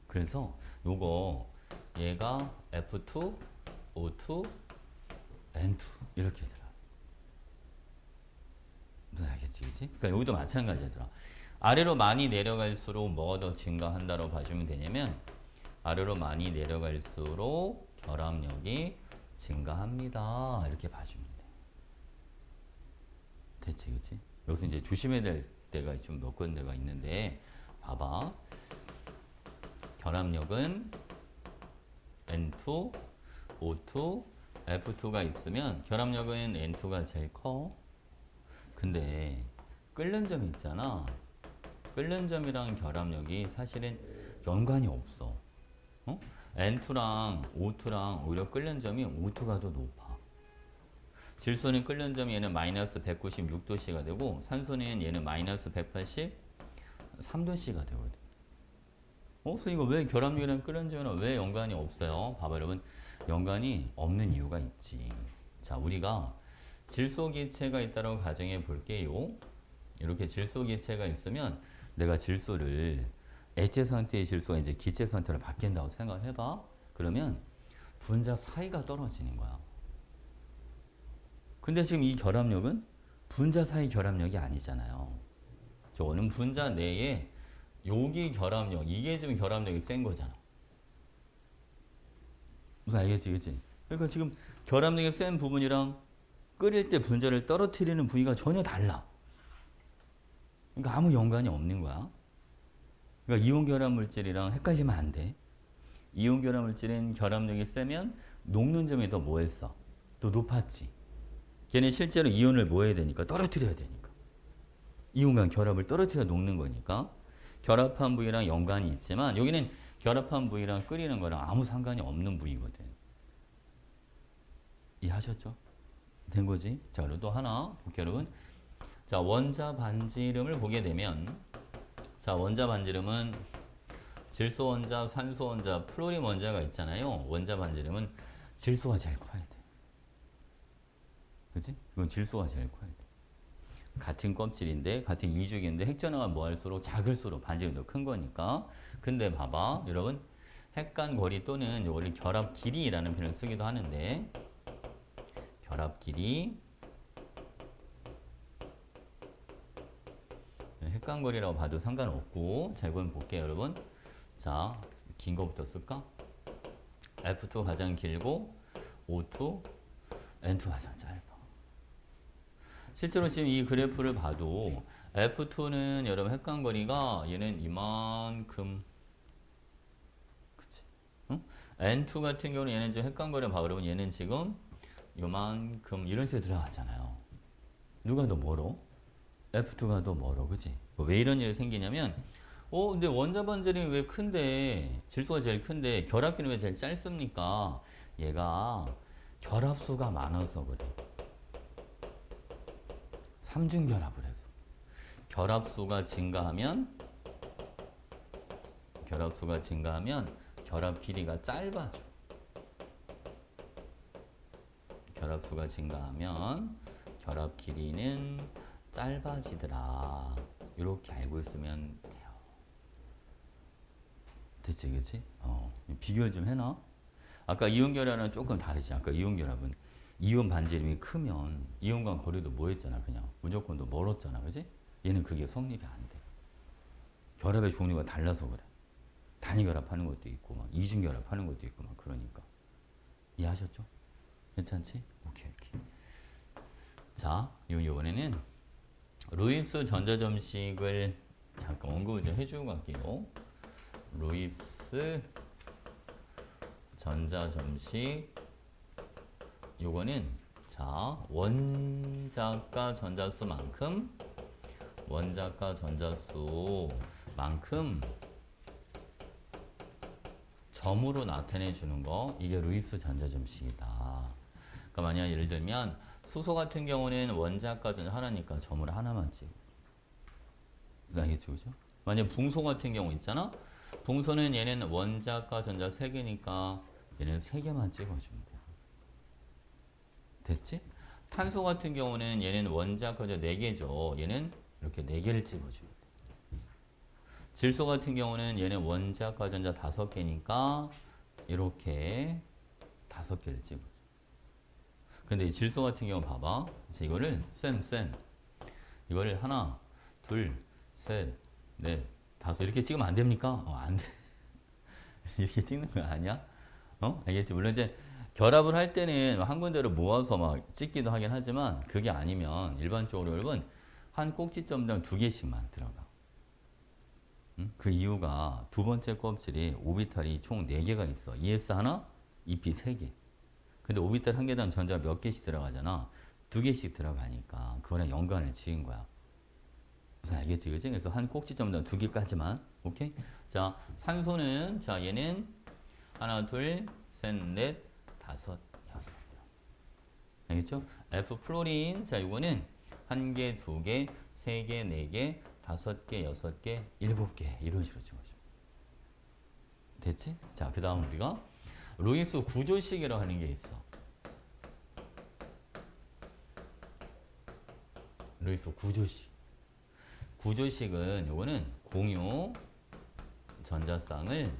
그래서 요거 얘가 F2, O2, N2 이렇게 들어. 무슨 알겠지, 그치? 그러니까 여기도 마찬가지더라. 아래로 많이 내려갈수록 뭐가 더 증가한다고 봐주면 되냐면 아래로 많이 내려갈수록 결합력이 증가합니다. 이렇게 봐주면 돼. 됐지, 그치? 여기서 이제 조심해야 될 때가 좀 몇 군데가 있는데 봐봐. 결합력은 N2, O2, F2가 있으면 결합력은 N2가 제일 커. 근데 끓는 점 있잖아. 끓는 점이랑 결합력이 사실은 연관이 없어. 어? N2랑 O2랑 오히려 끓는 점이 O2가 더 높아. 질소는 끓는 점이 얘는 마이너스 196도씨가 되고 산소는 얘는 마이너스 183도씨가 되거든. 그래서 이거 왜 결합력이랑 끓는 점이랑 왜 연관이 없어요? 봐봐 여러분. 연관이 없는 이유가 있지. 자, 우리가 질소기체가 있다고 가정해 볼게요. 이렇게 질소기체가 있으면 내가 질소를 액체 상태의 질소가 이제 기체 상태로 바뀐다고 생각을 해봐. 그러면 분자 사이가 떨어지는 거야. 근데 지금 이 결합력은 분자 사이 결합력이 아니잖아요. 저거는 분자 내에 여기 결합력, 이게 지금 결합력이 센 거잖아. 무슨 알겠지, 그치? 그러니까 지금 결합력이 센 부분이랑 끓일 때 분자를 떨어뜨리는 부위가 전혀 달라. 그러니까 아무 연관이 없는 거야. 그러니까 이온 결합 물질이랑 헷갈리면 안 돼. 이온 결합 물질은 결합력이 세면 녹는 점이 더 뭐했어? 또 높았지. 걔는 실제로 이온을 뭐 해야 되니까? 떨어뜨려야 되니까. 이온과 결합을 떨어뜨려 녹는 거니까. 결합한 부위랑 연관이 있지만 여기는 결합한 부위랑 끓이는 거랑 아무 상관이 없는 부위거든. 이해하셨죠? 된 거지? 자, 그리고 또 하나 볼게요, 여러분. 자, 원자 반지름을 보게 되면 자, 원자 반지름은 질소 원자, 산소 원자, 플로린 원자가 있잖아요. 원자 반지름은 질소가 제일 커야 돼. 그치? 이건 질소가 제일 커야 돼. 같은 껍질인데, 같은 이중인데 핵전화가 뭐 할수록 작을수록 반지름이 더 큰 거니까. 근데 봐봐, 여러분. 핵간 거리 또는 원래 결합 길이라는 표현을 쓰기도 하는데 결합 길이 핵간거리라고 봐도 상관없고 자, 이건 볼게요, 여러분. 자, 긴 거부터 쓸까? F2 가장 길고 O2, N2 가장 짧아. 실제로 지금 이 그래프를 봐도 F2는 여러분 핵간거리가 얘는 이만큼, 그치? 응? N2 같은 경우는 얘는 지금 핵간거리를 봐봐, 여러분. 얘는 지금 요만큼 이런 식으로 들어가잖아요. 누가 더 멀어? F2가 더 멀어, 그치? 왜 이런 일이 생기냐면, 근데 원자 반지름이 왜 큰데, 질소가 제일 큰데, 결합기는 왜 제일 짧습니까? 얘가 결합수가 많아서 그래. 삼중결합을 해서. 결합수가 증가하면 결합 길이가 짧아져. 결합수가 증가하면 결합 길이는 짧아지더라. 이렇게 알고 있으면 돼요. 됐지, 그치? 비교를 좀 해놔. 아까 이온 결합은 조금 다르지. 아까 이온 결합은 이온 반지름이 크면 이온과 거리도 뭐 했잖아. 그냥 무조건 더 멀었잖아. 그치? 얘는 그게 성립이 안 돼. 결합의 종류가 달라서 그래. 단위 결합하는 것도 있고, 막 이중 결합하는 것도 있고, 막 그러니까. 이해하셨죠? 괜찮지? 오케이. 자, 이번에는 루이스 전자점식을 잠깐 언급을 좀 해주고 갈게요. 루이스 전자점식 요거는 자 원자가 전자수만큼 점으로 나타내 주는 거 이게 루이스 전자점식이다. 그러니까 만약 예를 들면 수소 같은 경우는 원자가 전자 하나니까 점을 하나만 찍어. 알겠죠, 그죠? 만약 붕소 같은 경우 있잖아. 붕소는 얘는 원자가 전자 3개니까 얘는 3개만 찍어주면 돼. 됐지? 탄소 같은 경우는 얘는 원자가 전자 4개죠. 얘는 이렇게 4개를 찍어주면 돼. 질소 같은 경우는 얘는 원자가 전자 5개니까 이렇게 5개를 찍어줘. 근데 이 질소 같은 경우 봐봐. 이거를 이거를 하나, 둘, 셋, 넷, 다섯 이렇게 찍으면 안 됩니까? 안 돼. 이렇게 찍는 거 아니야? 알겠지? 물론 이제 결합을 할 때는 한 군데로 모아서 막 찍기도 하긴 하지만 그게 아니면 일반적으로 여러분 한 꼭지점당 2개씩만 들어가. 응? 그 이유가 두 번째 껍질이 오비탈이 총 4개가 있어. ES 하나, EP 3개. 근데 오비탈 한 개당 전자가 몇 개씩 들어가잖아. 2개씩 들어가니까 그거랑 연관을 지은 거야. 무슨 알겠지, 그지? 그래서 한 꼭지점당 2개까지만. 오케이? 자, 산소는 자 얘는 하나, 둘, 셋, 넷, 다섯, 여섯. 알겠죠? F 플로린 자 이거는 1개, 2개, 3개, 4개, 5개, 6개, 7개 이런 식으로 찍어줘. 됐지? 자, 그 다음 우리가 루이스 구조식이라고 하는 게 있어. 루이스 구조식. 구조식은 요거는 공유 전자쌍을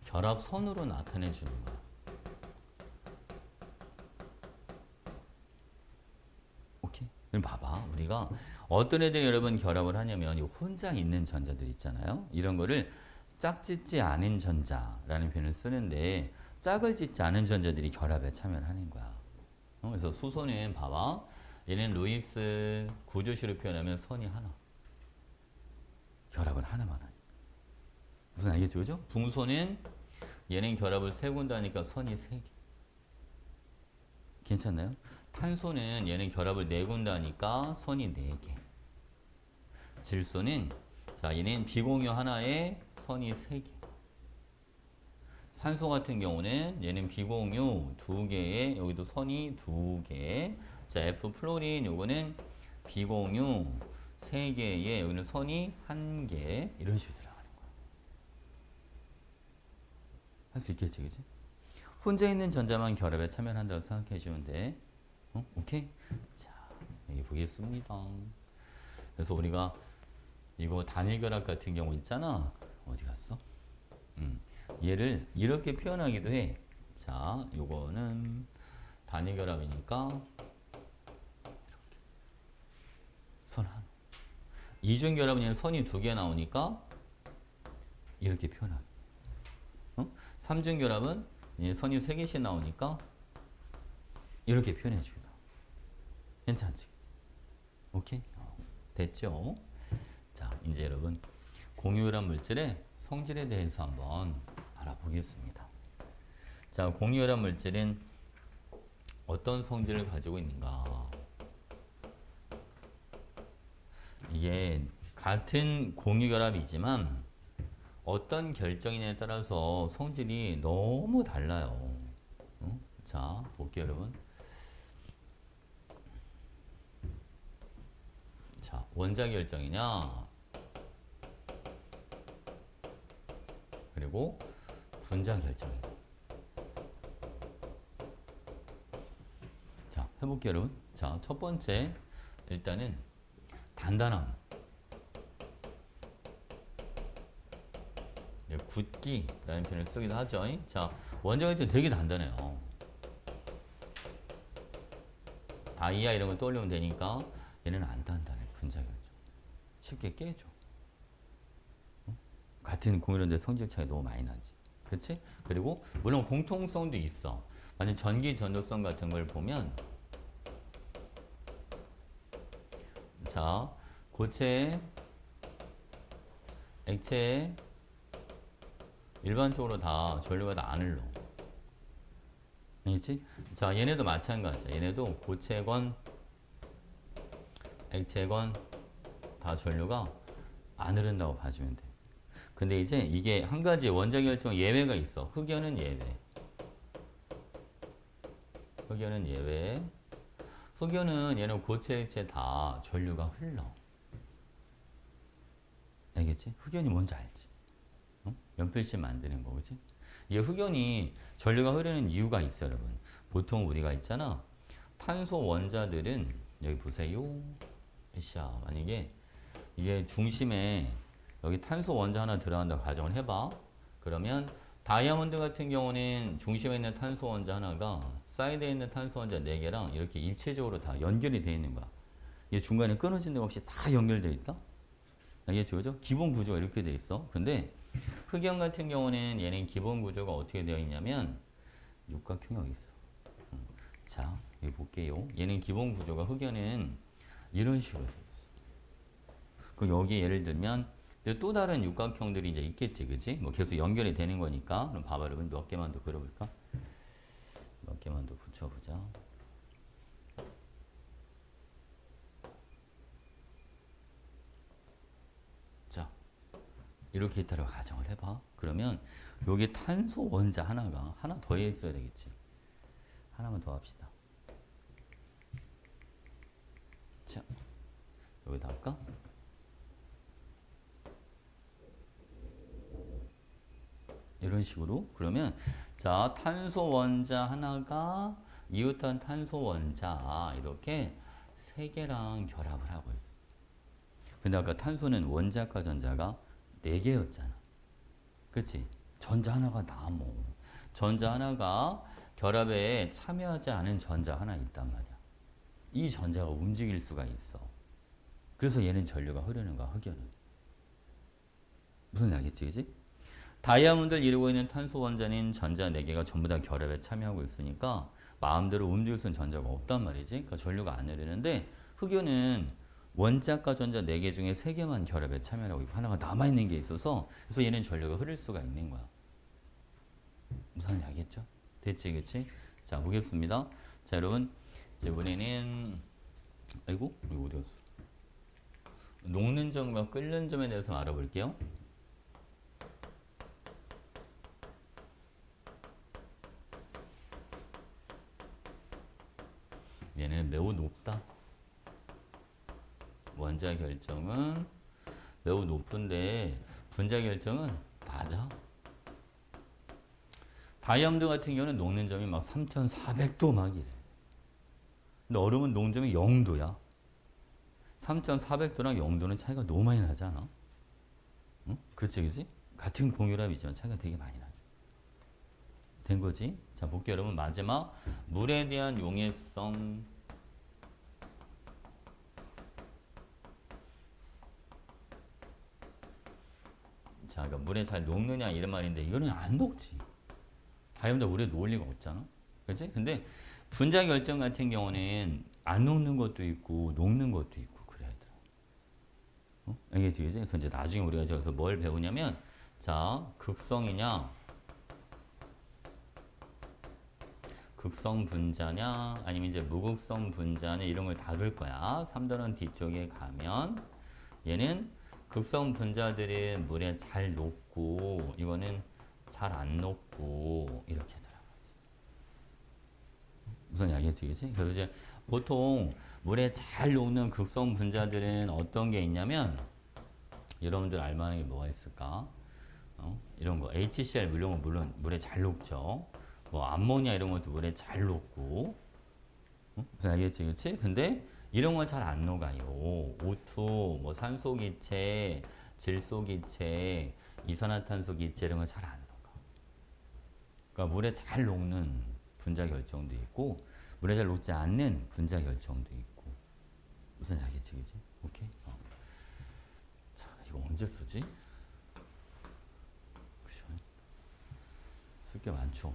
결합선으로 나타내 주는 거야. 오케이? 그럼 봐봐. 우리가 어떤 애들이 여러분 결합을 하냐면 이 혼자 있는 전자들 있잖아요. 이런 거를 짝짓지 않은 전자라는 표현을 쓰는데 짝을 짓지 않은 전자들이 결합에 참여를 하는 거야. 그래서 수소는 봐봐. 얘는 루이스 구조식으로 표현하면 선이 하나. 결합은 하나만 하니. 무슨 알겠죠? 그죠? 붕소는 얘는 결합을 3군데 하니까 선이 3개. 괜찮나요? 탄소는 얘는 결합을 4군데 하니까 선이 4개. 질소는 자 얘는 비공유 하나에 선이 3개. 산소 같은 경우는 얘는 비공유 2개에 여기도 선이 2개. 자 F 플로린 요거는 비공유 3개에 여기는 선이 1개. 이런 식으로 들어가는 거야. 할 수 있겠지, 그지? 혼자 있는 전자만 결합에 참여한다고 생각해 주면 돼. 오케이? 자, 여기 보겠습니다. 그래서 우리가 이거 단일 결합 같은 경우 있잖아. 어디 갔어? 얘를 이렇게 표현하기도 해. 자, 요거는 단일 결합이니까 이렇게 선 하나. 이중 결합은 선이 2개 나오니까 이렇게 표현하기. 삼중 결합은 선이 3개씩 나오니까 이렇게 표현해 주기도. 괜찮지? 오케이? 됐죠? 자, 이제 여러분 공유결합 물질의 성질에 대해서 한번 알아보겠습니다. 자, 공유결합 물질은 어떤 성질을 가지고 있는가? 이게 같은 공유결합이지만 어떤 결정이냐에 따라서 성질이 너무 달라요. 자, 볼게요, 여러분. 자, 원자 결정이냐? 그리고 분자 결정이냐? 자, 해볼게요, 여러분. 자, 첫 번째, 일단은 단단함. 굳기라는 표현을 쓰기도 하죠. 자, 원자 결정 되게 단단해요. 다이아 이런 거 떠올리면 되니까 얘는 안 단단해. 분자 결정. 쉽게 깨져. 같은 공유인데 성질 차이 너무 많이 나지. 그렇지? 그리고 물론 공통성도 있어. 만약 전기 전도성 같은 걸 보면 자, 고체, 액체, 일반적으로 다 전류가 다 안 흘러. 알겠지? 자, 얘네도 마찬가지야. 얘네도 고체건, 액체건 다 전류가 안 흐른다고 봐주면 돼. 근데 이제 이게 한 가지 원자 결정 예외가 있어. 흑연은 예외. 흑연은 예외. 흑연은 얘는 고체, 액체 다 전류가 흘러. 알겠지? 흑연이 뭔지 알지? 어? 연필심 만드는 거, 그지? 이게 흑연이 전류가 흐르는 이유가 있어, 여러분. 보통 우리가 있잖아. 탄소 원자들은, 여기 보세요. 샤, 만약에 이게 중심에 여기 탄소 원자 하나 들어간다고 가정을 해봐. 그러면 다이아몬드 같은 경우는 중심에 있는 탄소 원자 하나가 사이드에 있는 탄소 원자 4개랑 이렇게 입체적으로 다 연결이 되어 있는 거야. 이게 중간에 끊어진 데 없이 다 연결되어 있다? 알겠죠? 그죠? 기본 구조가 이렇게 되어 있어. 근데 흑연 같은 경우는 얘는 기본 구조가 어떻게 되어 있냐면 육각형이 여기 있어. 자, 여기 볼게요. 얘는 기본 구조가 흑연은 이런 식으로 되어 있어. 그 여기 예를 들면 또 다른 육각형들이 이제 있겠지, 그지? 뭐 계속 연결이 되는 거니까. 그럼 봐봐, 여러분 몇 개만 더 그려볼까? 몇 개만 더 붙여보자. 자, 이렇게 있다고 가정을 해봐. 그러면 여기 탄소 원자 하나가 하나 더 있어야 되겠지. 하나만 더 합시다. 자, 여기다 할까? 이런 식으로. 그러면 자, 탄소 원자 하나가 이웃한 탄소 원자 이렇게 3개랑 결합을 하고 있어. 근데 아까 탄소는 원자과 전자가 4개였잖아. 그치? 전자 하나가 남어. 전자 하나가 결합에 참여하지 않은 전자 하나 있단 말이야. 이 전자가 움직일 수가 있어. 그래서 얘는 전류가 흐르는 거야, 흑연은. 무슨 알겠지, 그지? 다이아몬드를 이루고 있는 탄소 원자는 전자 4개가 전부 다 결합에 참여하고 있으니까 마음대로 움직일 수 있는 전자가 없단 말이지. 그러니까 전류가 안 흐르는데 흑연은 원자과 전자 4개 중에 3개만 결합에 참여하고 있고 하나가 남아있는 게 있어서 그래서 얘는 전류가 흐를 수가 있는 거야. 무슨 알겠죠? 됐지, 그치? 자, 보겠습니다. 자, 여러분. 이번에는 아이고, 이거 어디 갔어? 녹는 점과 끓는 점에 대해서 알아볼게요. 얘는 매우 높다. 원자 결정은 매우 높은데 분자 결정은 낮아. 다이아몬드 같은 경우는 녹는 점이 막 3,400도 막 이래. 근데 얼음은 녹는 점이 0도야. 3,400도랑 0도는 차이가 너무 많이 나지 않아? 응? 그치, 그치? 같은 공유랍이지만 차이가 되게 많이 나죠. 된 거지? 자, 볼게요, 여러분. 마지막. 물에 대한 용해성. 자, 그러니까 물에 잘 녹느냐 이런 말인데 이거는 안 녹지. 다이아몬드 물에 녹을 리가 없잖아. 그치? 근데 분자 결정 같은 경우는 안 녹는 것도 있고 녹는 것도 있고 그래야 돼. 어? 알겠지, 그치? 그래서 이제 나중에 우리가 저기서 뭘 배우냐면 자, 극성이냐 극성 분자냐 아니면 이제 무극성 분자냐 이런 걸 다룰 거야. 3단원 뒤쪽에 가면 얘는 극성 분자들은 물에 잘 녹고 이거는 잘 안 녹고 이렇게 하더라고요. 무슨 알겠지, 그치? 그래서 이제 보통 물에 잘 녹는 극성 분자들은 어떤 게 있냐면 여러분들 알만한 게 뭐가 있을까? 이런 거 HCl 물론 물에 잘 녹죠. 뭐 암모니아 이런 것도 물에 잘 녹고 무슨 알겠지, 그치? 근데 이런 건 잘 안 녹아요. O2, 뭐 산소기체, 질소기체, 이산화탄소기체 이런 건 잘 안 녹아. 그러니까 물에 잘 녹는 분자 결정도 있고 물에 잘 녹지 않는 분자 결정도 있고 무슨 알겠지, 그치? 오케이? 자, 이거 언제 쓰지? 쓸 게 많죠.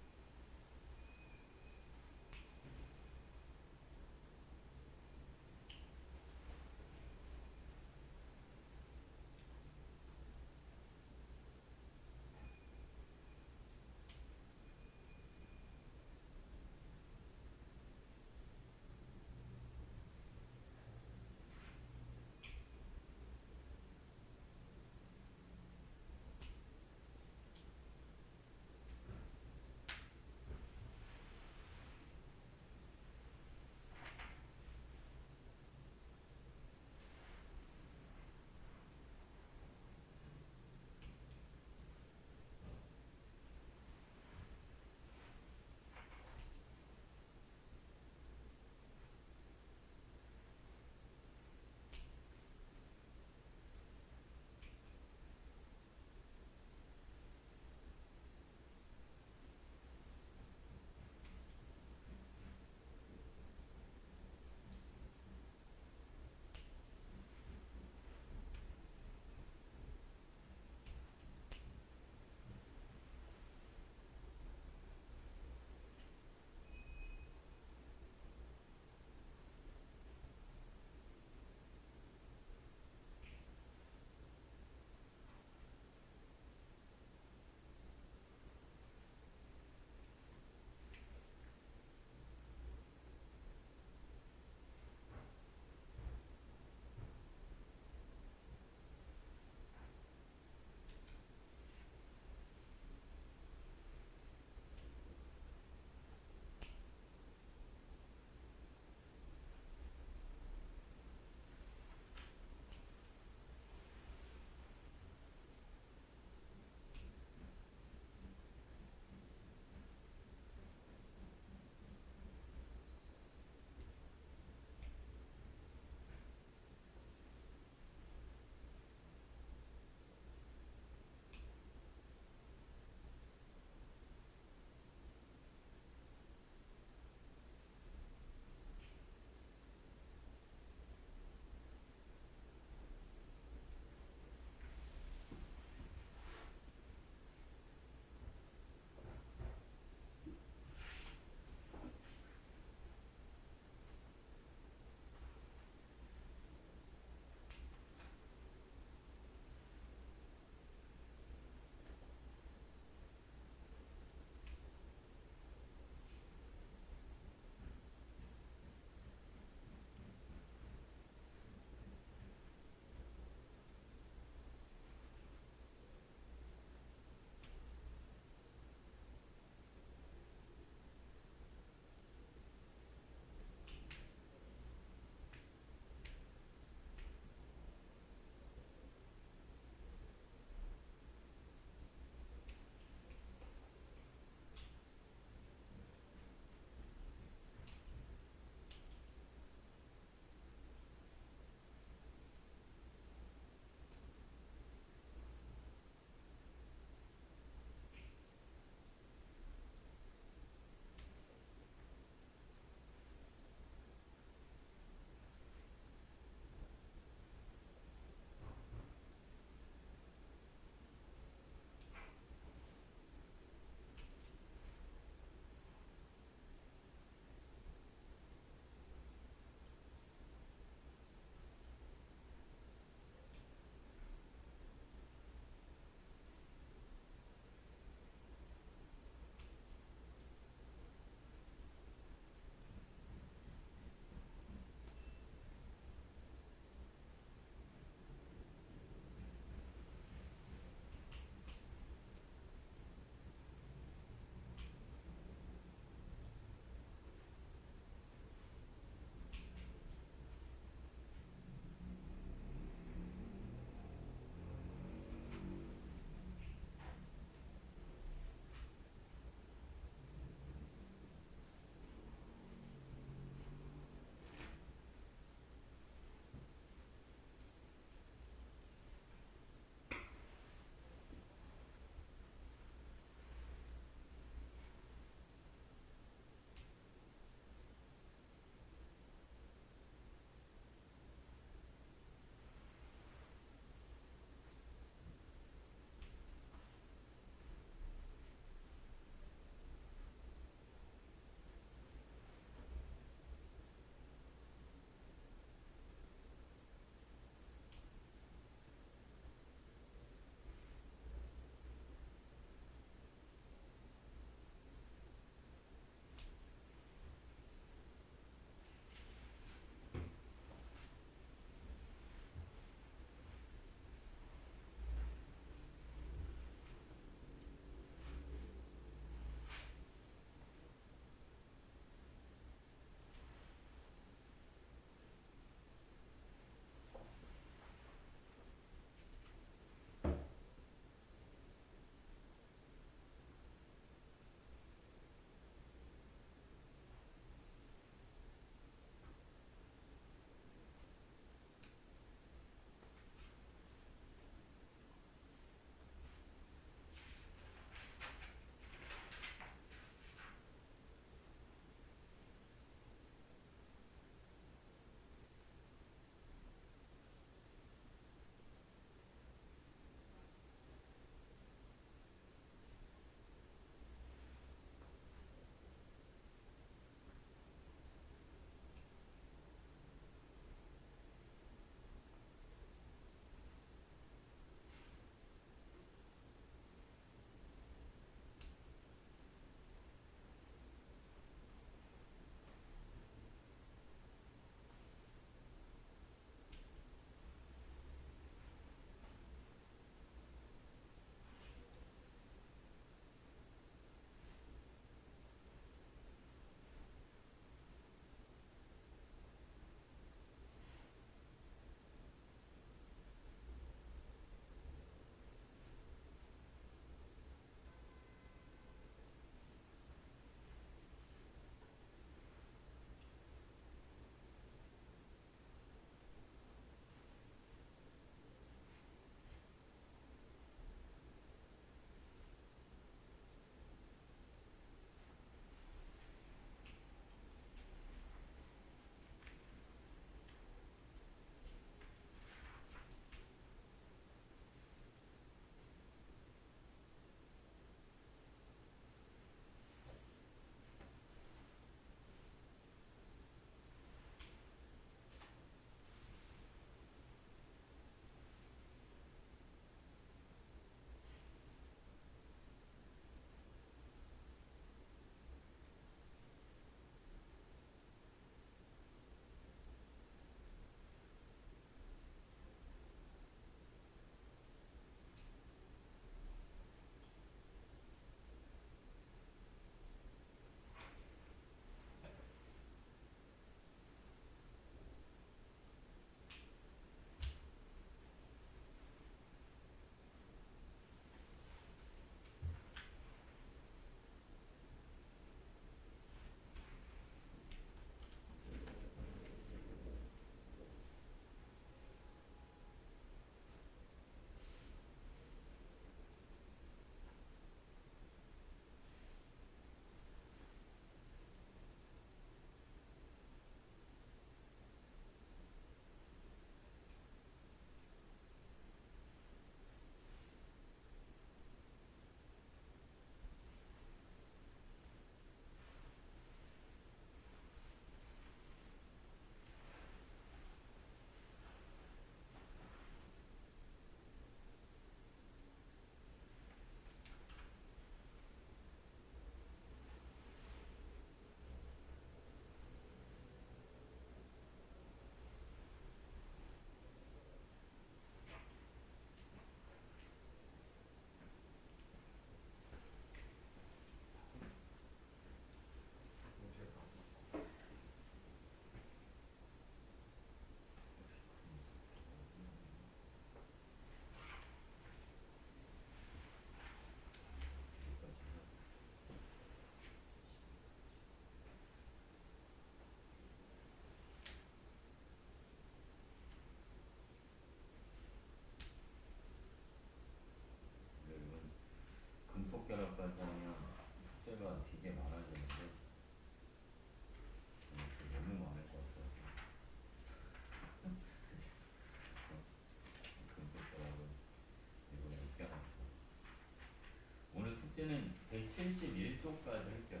100쪽까지 할게요.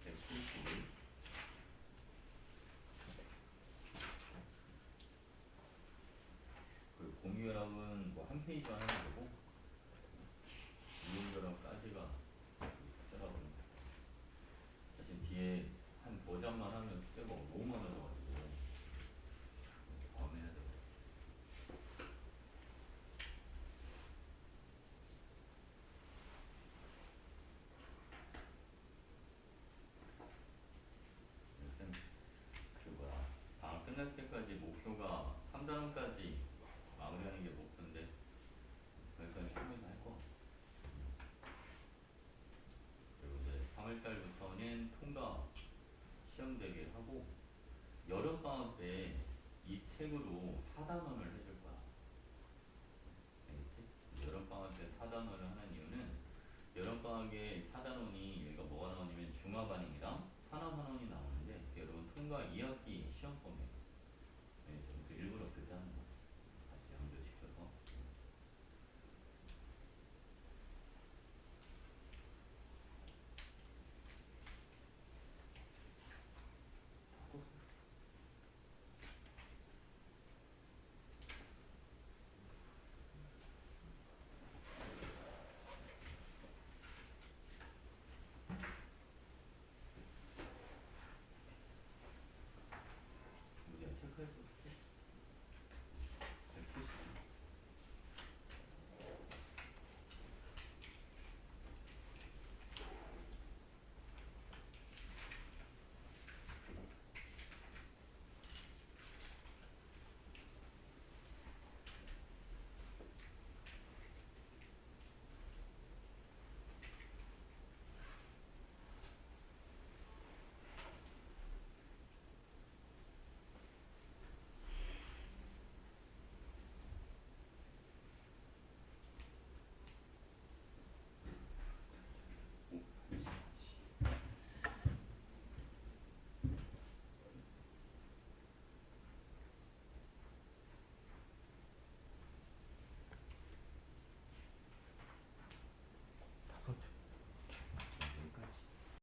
170을. 그 공유결합은 뭐 한 페이지만 하면 되고 이온결합까지가 숙제가 됩니다. 사실 뒤에 한 5장만 하면 숙제가 너무 많아져가지고 다음에 해야 돼요. 일단 그 뭐야 방학 끝날 때까지 목표가 3단원까지 마무리하는 게 목표인데 거기까지 충분히 할 거. 그리고 이제 3월달부터는 통과 시험 대비를 하고 여름방학 때 이 책으로 4단원을 해줄 거야. 알겠지? 여름방학 때 4단원을 하는 이유는 여름방학에